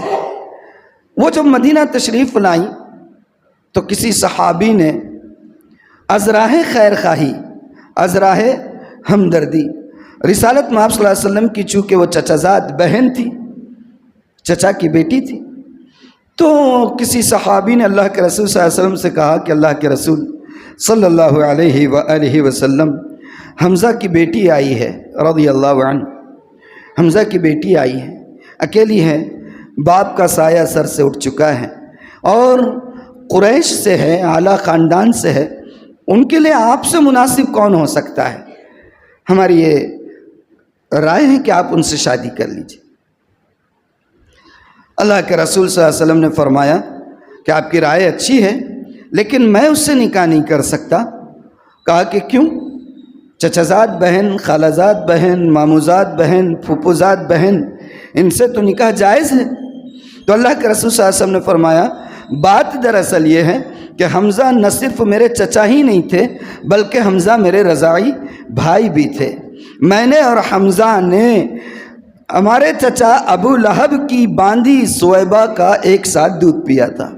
وہ جب مدینہ تشریف لائی تو کسی صحابی نے ازراہ خیر خواہی، ازراہ ہمدردی، رسالت میں آپ صلی اللہ علیہ وسلم کی چونکہ وہ چچا زاد بہن تھی، چچا کی بیٹی تھی، تو کسی صحابی نے اللہ کے رسول صلی اللہ علیہ وسلم سے کہا کہ اللہ کے رسول صلی اللہ علیہ وآلہ وسلم، حمزہ کی بیٹی آئی ہے رضی اللہ عنہ، حمزہ کی بیٹی آئی ہے، اکیلی ہے، باپ کا سایہ سر سے اٹھ چکا ہے اور قریش سے ہے، اعلیٰ خاندان سے ہے، ان کے لیے آپ سے مناسب کون ہو سکتا ہے؟ ہماری یہ رائے ہے کہ آپ ان سے شادی کر لیجیے۔ اللہ کے رسول صلی اللہ علیہ وسلم نے فرمایا کہ آپ کی رائے اچھی ہے لیکن میں اس سے نکاح نہیں کر سکتا۔ کہا کہ کیوں؟ چچازاد بہن، خالازاد بہن، ماموزاد بہن، پھوپھوزاد بہن، ان سے تو نکاح جائز ہے۔ تو اللہ کے رسول صلی اللہ علیہ وسلم نے فرمایا بات دراصل یہ ہے کہ حمزہ نہ صرف میرے چچا ہی نہیں تھے بلکہ حمزہ میرے رضاعی بھائی بھی تھے۔ میں نے اور حمزہ نے ہمارے چچا ابو لہب کی باندھی سویبہ کا ایک ساتھ دودھ پیا تھا۔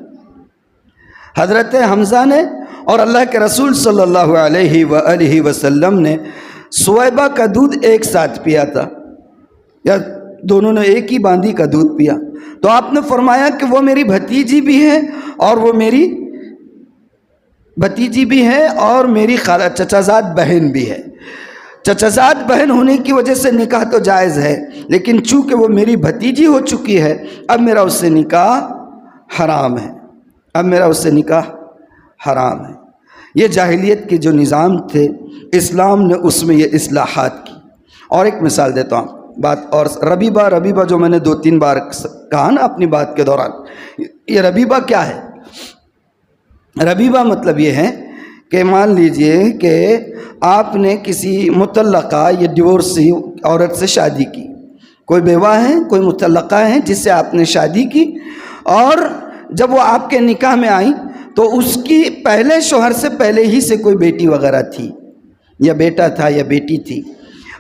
حضرت حمزہ نے اور اللہ کے رسول صلی اللہ علیہ وآلہ وسلم نے سویبہ کا دودھ ایک ساتھ پیا تھا، یا دونوں نے ایک ہی باندھی کا دودھ پیا۔ تو آپ نے فرمایا کہ وہ میری بھتیجی بھی ہے اور وہ میری بھتیجی بھی ہے اور میری چچازاد بہن بھی ہے۔ چچازاد بہن ہونے کی وجہ سے نکاح تو جائز ہے، لیکن چونکہ وہ میری بھتیجی ہو چکی ہے اب میرا اس سے نکاح حرام ہے، اب میرا اس سے نکاح حرام ہے۔ یہ جاہلیت کے جو نظام تھے، اسلام نے اس میں یہ اصلاحات کی۔ اور ایک مثال دیتا ہوں بات، اور ربیبہ جو میں نے 2-3 بار کہا نا اپنی بات کے دوران، یہ ربیبہ کیا ہے؟ ربیبہ مطلب یہ ہے کہ مان لیجئے کہ آپ نے کسی مطلقہ یا ڈیورسی عورت سے شادی کی، کوئی بیوہ ہے، کوئی مطلقہ ہے جس سے آپ نے شادی کی، اور جب وہ آپ کے نکاح میں آئیں تو اس کی پہلے شوہر سے پہلے ہی سے کوئی بیٹی وغیرہ تھی یا بیٹا تھا یا بیٹی تھی۔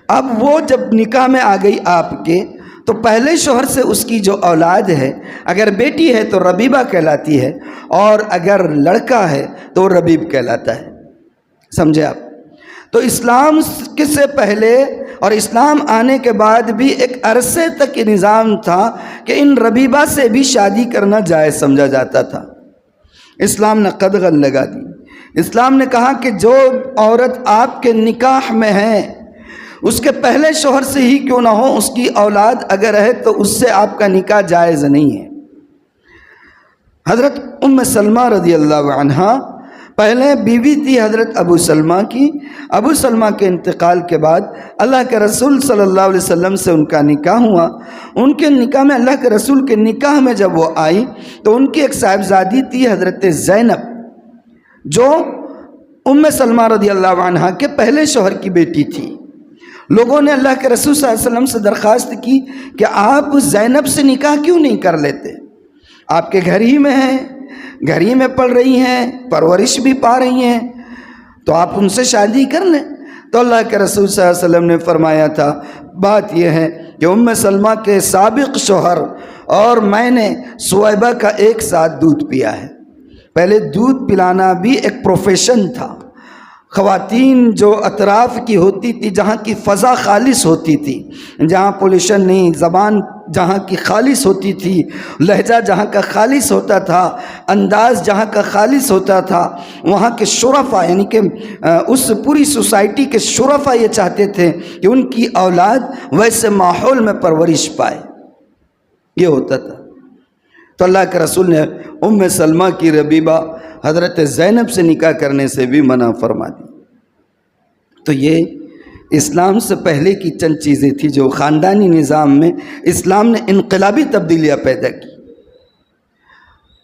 اب وہ جب نکاح میں آ گئی آپ کے، تو پہلے شوہر سے اس کی جو اولاد ہے، اگر بیٹی ہے تو ربیبہ کہلاتی ہے اور اگر لڑکا ہے تو ربیب کہلاتا ہے۔ سمجھے آپ؟ تو اسلام کے سے پہلے اور اسلام آنے کے بعد بھی ایک عرصے تک یہ نظام تھا کہ ان ربیبہ سے بھی شادی کرنا جائز سمجھا جاتا تھا۔ اسلام نے قدغن لگا دی۔ اسلام نے کہا کہ جو عورت آپ کے نکاح میں ہے اس کے پہلے شوہر سے ہی کیوں نہ ہو، اس کی اولاد اگر ہے تو اس سے آپ کا نکاح جائز نہیں ہے۔ حضرت ام سلمہ رضی اللہ عنہا پہلے بیوی تھی حضرت ابو سلمہ کی۔ ابو سلمہ کے انتقال کے بعد اللہ کے رسول صلی اللہ علیہ وسلم سے ان کا نکاح ہوا۔ ان کے نکاح میں، اللہ کے رسول کے نکاح میں جب وہ آئی تو ان کی ایک صاحبزادی تھی حضرت زینب، جو ام سلمہ رضی اللہ عنہا کے پہلے شوہر کی بیٹی تھی۔ لوگوں نے اللہ کے رسول صلی اللہ علیہ وسلم سے درخواست کی کہ آپ زینب سے نکاح کیوں نہیں کر لیتے؟ آپ کے گھر ہی میں ہیں، گھر ہی میں پڑھ رہی ہیں، پرورش بھی پا رہی ہیں، تو آپ ان سے شادی کر لیں۔ تو اللہ کے رسول صلی اللہ علیہ وسلم نے فرمایا تھا بات یہ ہے کہ ام سلمہ کے سابق شوہر اور میں نے سویبہ کا ایک ساتھ دودھ پیا ہے۔ پہلے دودھ پلانا بھی ایک پروفیشن تھا۔ خواتین جو اطراف کی ہوتی تھی، جہاں کی فضا خالص ہوتی تھی، جہاں پولیوشن نہیں، زبان جہاں کی خالص ہوتی تھی، لہجہ جہاں کا خالص ہوتا تھا، انداز جہاں کا خالص ہوتا تھا، وہاں کے شرفاء یعنی کہ اس پوری سوسائٹی کے شرفاء یہ چاہتے تھے کہ ان کی اولاد ویسے ماحول میں پرورش پائے، یہ ہوتا تھا۔ تو اللہ کے رسول نے ام سلمہ کی ربیبہ حضرت زینب سے نکاح کرنے سے بھی منع فرما دی۔ تو یہ اسلام سے پہلے کی چند چیزیں تھیں جو خاندانی نظام میں اسلام نے انقلابی تبدیلیاں پیدا کی۔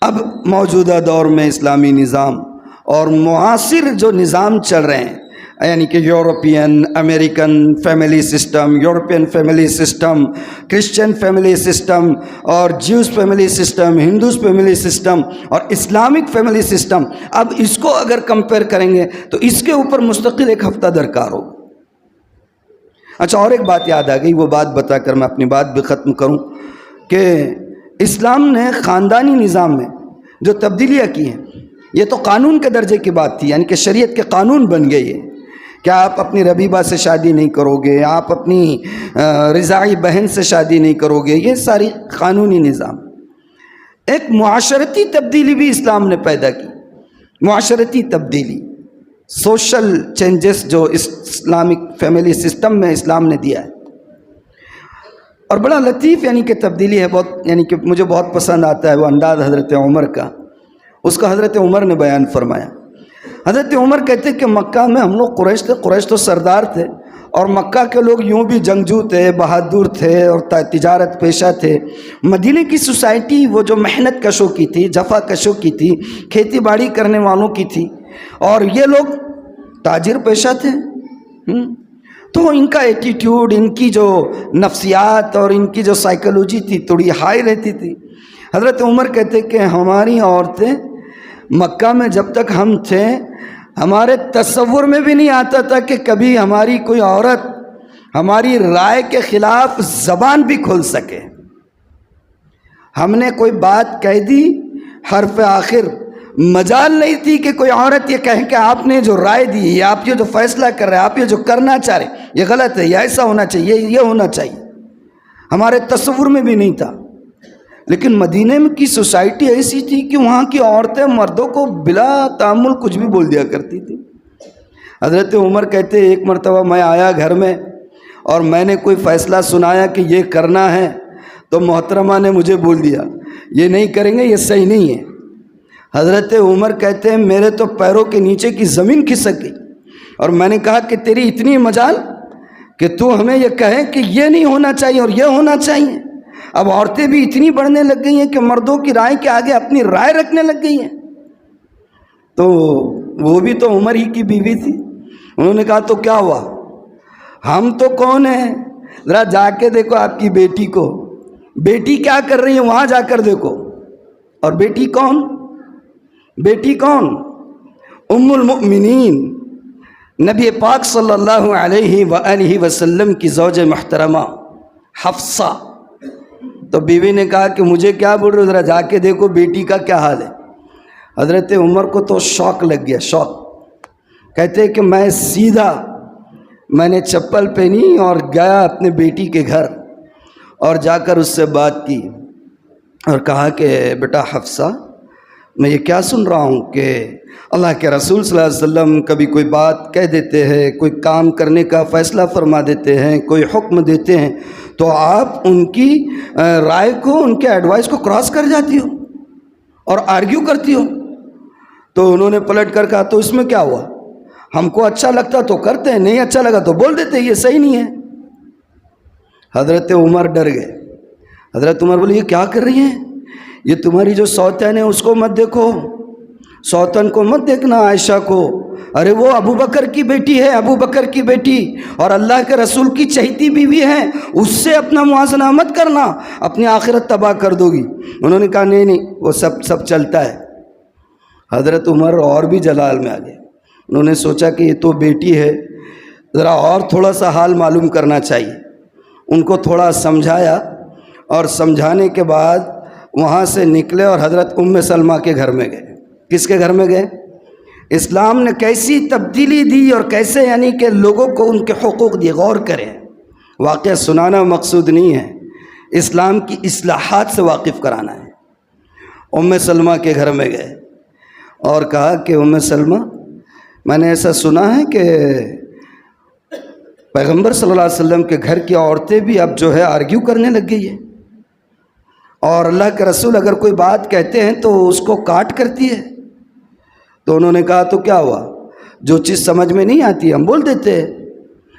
اب موجودہ دور میں اسلامی نظام اور معاصر جو نظام چل رہے ہیں، یعنی کہ European, American family system, European family system, Christian family system اور Jews family system, Hindus family system اور اسلامک فیملی سسٹم، اب اس کو اگر کمپیئر کریں گے تو اس کے اوپر مستقل ایک ہفتہ درکار ہو۔ اچھا، اور ایک بات یاد آ گئی، وہ بات بتا کر میں اپنی بات بھی ختم کروں کہ اسلام نے خاندانی نظام میں جو تبدیلیاں کی ہیں، یہ تو قانون کے درجے کی بات تھی، یعنی کہ شریعت کے قانون بن گئے یہ کہ آپ اپنی ربیبہ سے شادی نہیں کرو گے، آپ اپنی رضاعی بہن سے شادی نہیں کرو گے، یہ ساری قانونی نظام۔ ایک معاشرتی تبدیلی بھی اسلام نے پیدا کی، معاشرتی تبدیلی، سوشل چینجز جو اسلامک فیملی سسٹم میں اسلام نے دیا ہے، اور بڑا لطیف یعنی کہ تبدیلی ہے، بہت یعنی کہ مجھے بہت پسند آتا ہے وہ انداز حضرت عمر کا۔ اس کا حضرت عمر نے بیان فرمایا۔ حضرت عمر کہتے کہ مکہ میں ہم لوگ قریش تھے، قریش تو سردار تھے، اور مکہ کے لوگ یوں بھی جنگجو تھے، بہادر تھے اور تجارت پیشہ تھے۔ مدینے کی سوسائٹی وہ جو محنت کشوں کی تھی، جفا کشوں کی تھی، کھیتی باڑی کرنے والوں کی تھی، اور یہ لوگ تاجر پیشہ تھے۔ تو ان کا ایٹیٹیوڈ، ان کی جو نفسیات اور ان کی جو سائیکالوجی تھی تھوڑی ہائی رہتی تھی۔ حضرت عمر کہتے کہ ہماری عورتیں مکہ میں جب تک ہم تھے، ہمارے تصور میں بھی نہیں آتا تھا کہ کبھی ہماری کوئی عورت ہماری رائے کے خلاف زبان بھی کھول سکے۔ ہم نے کوئی بات کہہ دی، حرف آخر مجال نہیں تھی کہ کوئی عورت یہ کہے کہ آپ نے جو رائے دی، یا آپ یہ جو فیصلہ کر رہے ہیں، آپ یہ جو کرنا چاہ رہے ہیں، یہ غلط ہے، یا ایسا ہونا چاہیے، یہ ہونا چاہیے، ہمارے تصور میں بھی نہیں تھا۔ لیکن مدینہ کی سوسائٹی ایسی تھی کہ وہاں کی عورتیں مردوں کو بلا تعامل کچھ بھی بول دیا کرتی تھی۔ حضرت عمر کہتے ایک مرتبہ میں آیا گھر میں اور میں نے کوئی فیصلہ سنایا کہ یہ کرنا ہے، تو محترمہ نے مجھے بول دیا یہ نہیں کریں گے، یہ صحیح نہیں ہے۔ حضرت عمر کہتے ہیں میرے تو پیروں کے نیچے کی زمین کھسک گئی، اور میں نے کہا کہ تیری اتنی مجال کہ تو ہمیں یہ کہے کہ یہ نہیں ہونا چاہیے اور یہ ہونا چاہیے۔ اب عورتیں بھی اتنی بڑھنے لگ گئی ہیں کہ مردوں کی رائے کے آگے اپنی رائے رکھنے لگ گئی ہیں۔ تو وہ بھی تو عمر ہی کی بیوی تھی، انہوں نے کہا تو کیا ہوا، ہم تو کون ہیں، ذرا جا کے دیکھو آپ کی بیٹی کو، بیٹی کیا کر رہی ہے وہاں جا کر دیکھو۔ اور بیٹی کون؟ بیٹی کون؟ ام المؤمنین نبی پاک صلی اللہ علیہ وآلہ وسلم کی زوج محترمہ حفصہ۔ تو بیوی نے کہا کہ مجھے کیا بول رہے ہو، ذرا جا کے دیکھو بیٹی کا کیا حال ہے۔ حضرت عمر کو تو شوق لگ گیا، شوق۔ کہتے کہ میں نے چپل پہنی اور گیا اپنے بیٹی کے گھر، اور جا کر اس سے بات کی اور کہا کہ بیٹا حفصہ، میں یہ کیا سن رہا ہوں کہ اللہ کے رسول صلی اللہ علیہ وسلم کبھی کوئی بات کہہ دیتے ہیں، کوئی کام کرنے کا فیصلہ فرما دیتے ہیں، کوئی حکم دیتے ہیں، تو آپ ان کی رائے کو، ان کے ایڈوائس کو کراس کر جاتی ہو اور آرگیو کرتی ہو۔ تو انہوں نے پلٹ کر کہا تو اس میں کیا ہوا، ہم کو اچھا لگتا تو کرتے ہیں، نہیں اچھا لگا تو بول دیتے یہ صحیح نہیں ہے۔ حضرت عمر ڈر گئے۔ حضرت عمر بولے یہ کیا کر رہی ہیں، یہ تمہاری جو سوتن ہے اس کو مت دیکھو، سوتن کو مت دیکھنا، عائشہ کو، ارے وہ ابو بکر کی بیٹی ہے، ابو بکر کی بیٹی اور اللہ کے رسول کی چہیتی بیوی ہے، اس سے اپنا موازنہ مت کرنا، اپنی آخرت تباہ کر دو گی۔ انہوں نے کہا نہیں وہ سب چلتا ہے۔ حضرت عمر اور بھی جلال میں آ گئے، انہوں نے سوچا کہ یہ تو بیٹی ہے، ذرا اور تھوڑا سا حال معلوم کرنا چاہیے. ان کو تھوڑا سمجھایا اور سمجھانے کے بعد وہاں سے نکلے اور حضرت ام سلمہ کے گھر میں گئے. کس کے گھر میں گئے؟ اسلام نے کیسی تبدیلی دی اور کیسے یعنی کہ لوگوں کو ان کے حقوق دیے. غور کریں، واقعہ سنانا مقصود نہیں ہے، اسلام کی اصلاحات سے واقف کرانا ہے. ام سلمہ کے گھر میں گئے اور کہا کہ ام سلمہ، میں نے ایسا سنا ہے کہ پیغمبر صلی اللہ علیہ وسلم کے گھر کی عورتیں بھی اب جو ہے آرگیو کرنے لگ گئی ہیں، اور اللہ کے رسول اگر کوئی بات کہتے ہیں تو اس کو کاٹ کرتی ہے. تو انہوں نے کہا تو کیا ہوا، جو چیز سمجھ میں نہیں آتی ہم بول دیتے ہیں،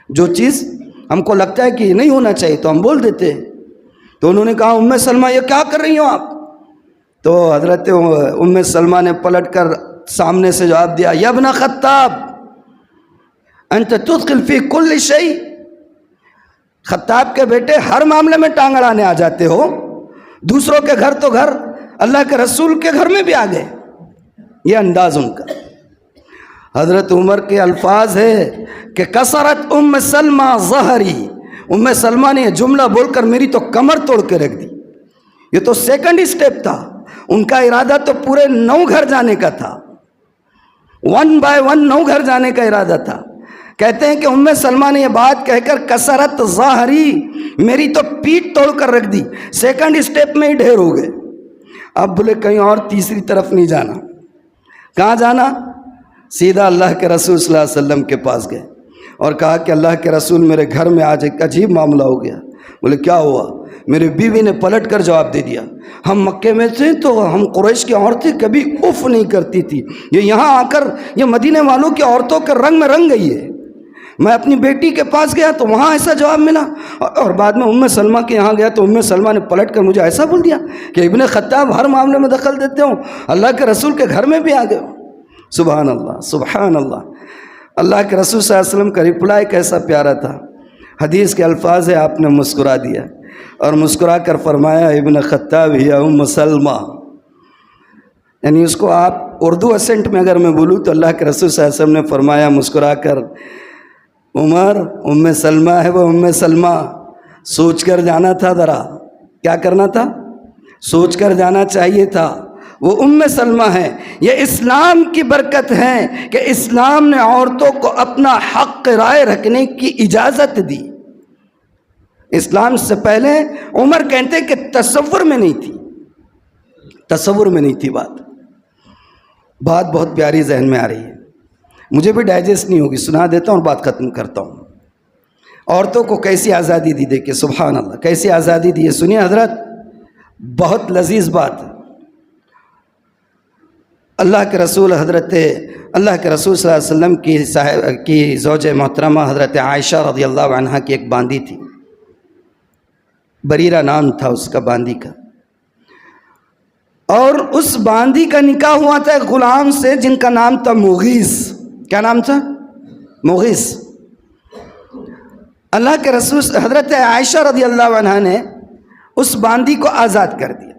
جو چیز ہم کو لگتا ہے کہ یہ نہیں ہونا چاہیے تو ہم بول دیتے ہیں. تو انہوں نے کہا ام سلمہ یہ کیا کر رہی ہو آپ؟ تو حضرت ام سلمہ نے پلٹ کر سامنے سے جواب دیا، یا ابن خطاب انت تدخل فی کل شیء، خطاب کے بیٹے ہر معاملے میں ٹانگ اڑانے آ جاتے ہو. دوسروں کے گھر تو گھر، اللہ کے رسول کے گھر میں بھی آ گئے. یہ انداز ان کا. حضرت عمر کے الفاظ ہے کہ کسرت ام سلمہ ظہری، ام سلمہ نے یہ جملہ بول کر میری تو کمر توڑ کے رکھ دی. یہ تو سیکنڈ اسٹیپ تھا، ان کا ارادہ تو پورے 9 گھر جانے کا تھا، 1 بائی 1 9 گھر جانے کا ارادہ تھا. کہتے ہیں کہ ام سلمہ نے یہ بات کہہ کر کسرت ظاہری، میری تو پیٹ توڑ کر رکھ دی. سیکنڈ اسٹیپ میں ہی ڈھیر ہو گئے. اب بولے کہیں اور تیسری طرف نہیں جانا. کہاں جانا؟ سیدھا اللہ کے رسول صلی اللہ علیہ وسلم کے پاس گئے اور کہا کہ اللہ کے رسول میرے گھر میں آج ایک عجیب معاملہ ہو گیا. بولے کیا ہوا؟ میری بیوی نے پلٹ کر جواب دے دیا، ہم مکے میں تھے تو ہم قریش کی عورتیں کبھی اف نہیں کرتی تھی، یہ یہاں آ کر یہ مدینے والوں کی عورتوں کے رنگ میں رنگ گئی ہے. میں اپنی بیٹی کے پاس گیا تو وہاں ایسا جواب ملا، اور بعد میں ام سلمہ کے یہاں گیا تو ام سلمہ نے پلٹ کر مجھے ایسا بول دیا کہ ابن خطاب ہر معاملے میں دخل دیتے ہوں، اللہ کے رسول کے گھر میں بھی آ گئے ہو. سبحان اللہ سبحان اللہ. اللہ کے رسول صلی اللہ علیہ وسلم کا رپلائی کیسا پیارا تھا. حدیث کے الفاظ ہے، آپ نے مسکرا دیا اور مسکرا کر فرمایا ابن خطاب ہی ام سلمہ. یعنی اس کو آپ اردو اسینٹ میں اگر میں بولوں تو اللہ کے رسول صلی اللہ علیہ وسلم نے فرمایا مسکرا کر، عمر ام سلمہ ہے وہ ام سلمہ، سوچ کر جانا تھا، ذرا کیا کرنا تھا، سوچ کر جانا چاہیے تھا. وہ ام سلمہ ہے. یہ اسلام کی برکت ہے کہ اسلام نے عورتوں کو اپنا حق رائے رکھنے کی اجازت دی. اسلام سے پہلے عمر کہتے کہ تصور میں نہیں تھی، تصور میں نہیں تھی. بات بہت پیاری ذہن میں آ رہی ہے، مجھے بھی ڈائجسٹ نہیں ہوگی، سنا دیتا ہوں اور بات ختم کرتا ہوں. عورتوں کو کیسی آزادی دی، دیکھیں سبحان اللہ کیسی آزادی دی ہے. سنیے حضرت، بہت لذیذ بات. اللہ کے رسول اللہ کے رسول صلی اللہ علیہ وسلم کی زوج محترمہ حضرت عائشہ رضی اللہ عنہ کی ایک باندی تھی، بریرہ نام تھا اس کا باندی کا، اور اس باندی کا نکاح ہوا تھا ایک غلام سے جن کا نام تھا مغیث. کیا نام تھا؟ مغیث. اللہ کے رسول حضرت عائشہ رضی اللہ عنہ نے اس باندی کو آزاد کر دیا.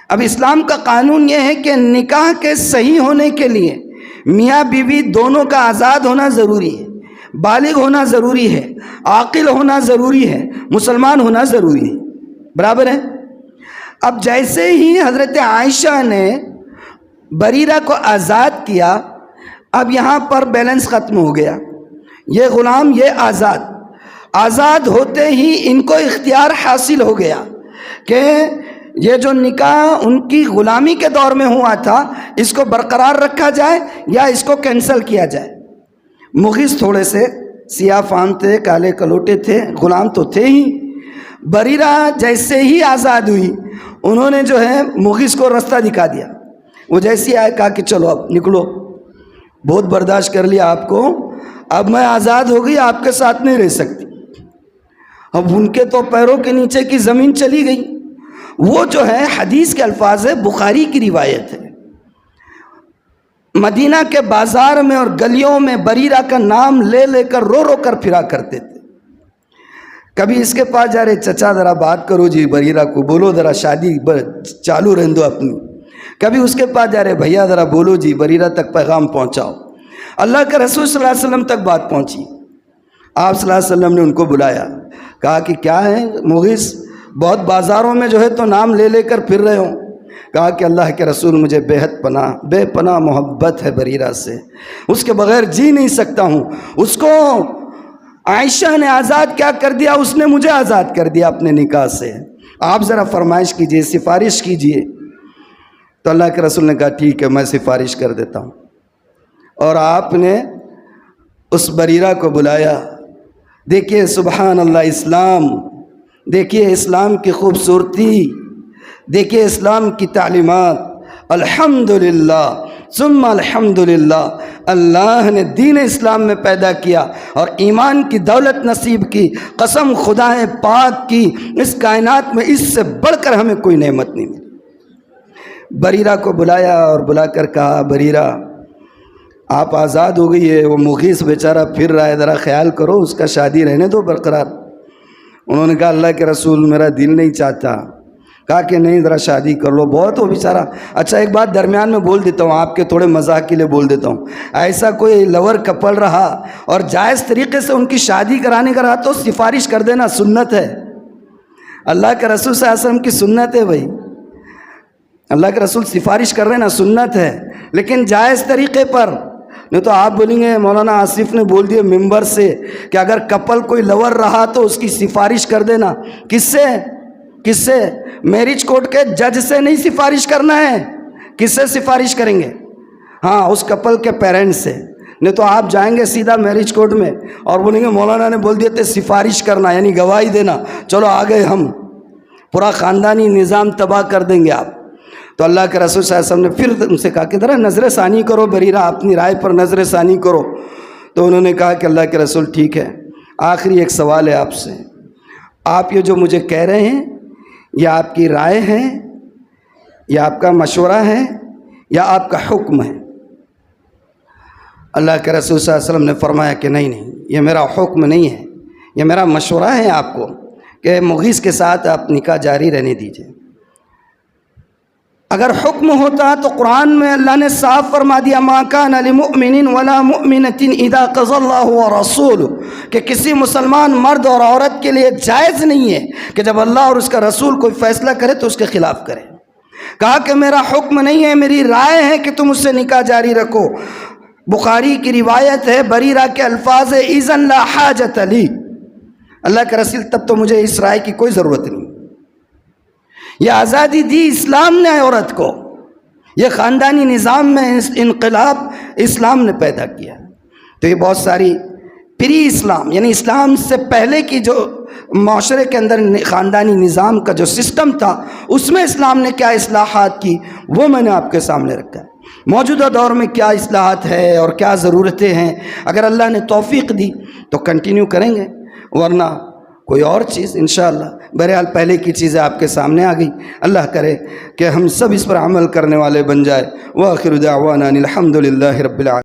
اب اسلام کا قانون یہ ہے کہ نکاح کے صحیح ہونے کے لیے میاں بیوی دونوں کا آزاد ہونا ضروری ہے، بالغ ہونا ضروری ہے، عاقل ہونا ضروری ہے، مسلمان ہونا ضروری ہے، برابر ہے. اب جیسے ہی حضرت عائشہ نے بریرہ کو آزاد کیا، اب یہاں پر بیلنس ختم ہو گیا. یہ غلام یہ آزاد ہوتے ہی ان کو اختیار حاصل ہو گیا کہ یہ جو نکاح ان کی غلامی کے دور میں ہوا تھا اس کو برقرار رکھا جائے یا اس کو کینسل کیا جائے. مغیث تھوڑے سے سیاہ فام تھے، کالے کلوٹے تھے، غلام تو تھے ہی. بریرہ جیسے ہی آزاد ہوئی انہوں نے جو ہے مغیث کو راستہ دکھا دیا. وہ جیسے آئے کہا کہ چلو اب نکلو، بہت برداشت کر لیا آپ کو، اب میں آزاد ہو گئی، آپ کے ساتھ نہیں رہ سکتی. اب ان کے تو پیروں کے نیچے کی زمین چلی گئی. وہ جو ہے حدیث کے الفاظ ہے، بخاری کی روایت ہے، مدینہ کے بازار میں اور گلیوں میں بریرہ کا نام لے لے کر رو رو کر پھرا کرتے تھے. کبھی اس کے پاس جا رہے، چچا ذرا بات کرو جی بریرہ کو، بولو ذرا شادی چالو رہنے دو اپنی. کبھی اس کے پاس جا رہے، بھیا ذرا بولو جی بریرہ تک پیغام پہنچاؤ. اللہ کے رسول صلی اللہ علیہ وسلم تک بات پہنچی. آپ صلی اللہ علیہ وسلم نے ان کو بلایا، کہا کہ کیا ہے مغیث، بہت بازاروں میں جو ہے تو نام لے لے کر پھر رہے ہوں؟ کہا کہ اللہ کے رسول مجھے بے پناہ محبت ہے بریرہ سے، اس کے بغیر جی نہیں سکتا ہوں۔ اس کو عائشہ نے آزاد کیا کر دیا، اس نے مجھے آزاد کر دیا اپنے نکاح سے، آپ ذرا فرمائش کیجئے، سفارش کیجئے۔ تو اللہ کے رسول نے کہا ٹھیک ہے میں سفارش کر دیتا ہوں، اور آپ نے اس بریرہ کو بلایا۔ دیکھیے سبحان اللہ، اسلام دیکھیے، اسلام کی خوبصورتی دیکھیے، اسلام کی تعلیمات۔ الحمدللہ ثم الحمدللہ، اللہ نے دین اسلام میں پیدا کیا اور ایمان کی دولت نصیب کی۔ قسم خدا پاک کی، اس کائنات میں اس سے بڑھ کر ہمیں کوئی نعمت نہیں ملی۔ بریرہ کو بلایا اور بلا کر کہا بریرہ آپ آزاد ہو گئی ہے، وہ مغیث بیچارہ پھر رہا ہے، ذرا خیال کرو اس کا، شادی رہنے دو برقرار۔ انہوں نے کہا اللہ کے رسول میرا دل نہیں چاہتا۔ کہا کہ نہیں ذرا شادی کر لو، بہت ہو بیچارہ۔ اچھا ایک بات درمیان میں بول دیتا ہوں، آپ کے تھوڑے مزاح کے لیے بول دیتا ہوں، ایسا کوئی لور کپل رہا اور جائز طریقے سے ان کی شادی کرانے کا رہا تو سفارش کر دینا، سنت ہے، اللہ کے رسول صلی اللہ علیہ وسلم کی سنت ہے بھائی، اللہ کے رسول سفارش کر رہے نا، سنت ہے، لیکن جائز طریقے پر۔ نہیں تو آپ بولیں گے مولانا آصف نے بول دیے ممبر سے کہ اگر کپل کوئی لور رہا تو اس کی سفارش کر دینا۔ کس سے؟ میرج کورٹ کے جج سے نہیں سفارش کرنا ہے، کس سے سفارش کریں گے؟ ہاں اس کپل کے پیرنٹس سے۔ نہیں تو آپ جائیں گے سیدھا میرج کورٹ میں اور بولیں گے مولانا نے بول دیے تھے سفارش کرنا، یعنی گواہی دینا، چلو آ گئے ہم، پورا خاندانی نظام تباہ کر دیں گے آپ۔ تو اللہ کے رسول صلی اللہ علیہ وسلم نے پھر ان سے کہا کہ ذرا نظر ثانی کرو بریرہ، اپنی رائے پر نظر ثانی کرو۔ تو انہوں نے کہا کہ اللہ کے رسول ٹھیک ہے، آخری ایک سوال ہے آپ سے، آپ یہ جو مجھے کہہ رہے ہیں یہ آپ کی رائے ہے یا آپ کا مشورہ ہے یا آپ کا حکم ہے؟ اللہ کے رسول صلی اللہ علیہ وسلم نے فرمایا کہ نہیں یہ میرا حکم نہیں ہے، یہ میرا مشورہ ہے آپ کو کہ مغیث کے ساتھ آپ نکاح جاری رہنے دیجئے۔ اگر حکم ہوتا تو قرآن میں اللہ نے صاف فرما دیا ما کان لمؤمن ولا مؤمنۃ اذا قضى اللہ ورسولہ، کہ کسی مسلمان مرد اور عورت کے لیے جائز نہیں ہے کہ جب اللہ اور اس کا رسول کوئی فیصلہ کرے تو اس کے خلاف کرے۔ کہا کہ میرا حکم نہیں ہے، میری رائے ہے کہ تم اس سے نکاح جاری رکھو۔ بخاری کی روایت ہے، بریرہ کے الفاظ اذن لا حاجۃ لی، اللہ کے رسول تب تو مجھے اس رائے کی کوئی ضرورت نہیں۔ یہ آزادی دی اسلام نے عورت کو، یہ خاندانی نظام میں انقلاب اسلام نے پیدا کیا۔ تو یہ بہت ساری پری اسلام یعنی اسلام سے پہلے کی جو معاشرے کے اندر خاندانی نظام کا جو سسٹم تھا، اس میں اسلام نے کیا اصلاحات کی وہ میں نے آپ کے سامنے رکھا ہے۔ موجودہ دور میں کیا اصلاحات ہے اور کیا ضرورتیں ہیں، اگر اللہ نے توفیق دی تو کنٹینیو کریں گے، ورنہ کوئی اور چیز انشاءاللہ۔ بہرحال پہلے کی چیزیں آپ کے سامنے آ گئی، اللہ کرے کہ ہم سب اس پر عمل کرنے والے بن جائے۔ وآخر دعوانا الحمد للہ رب العالمین۔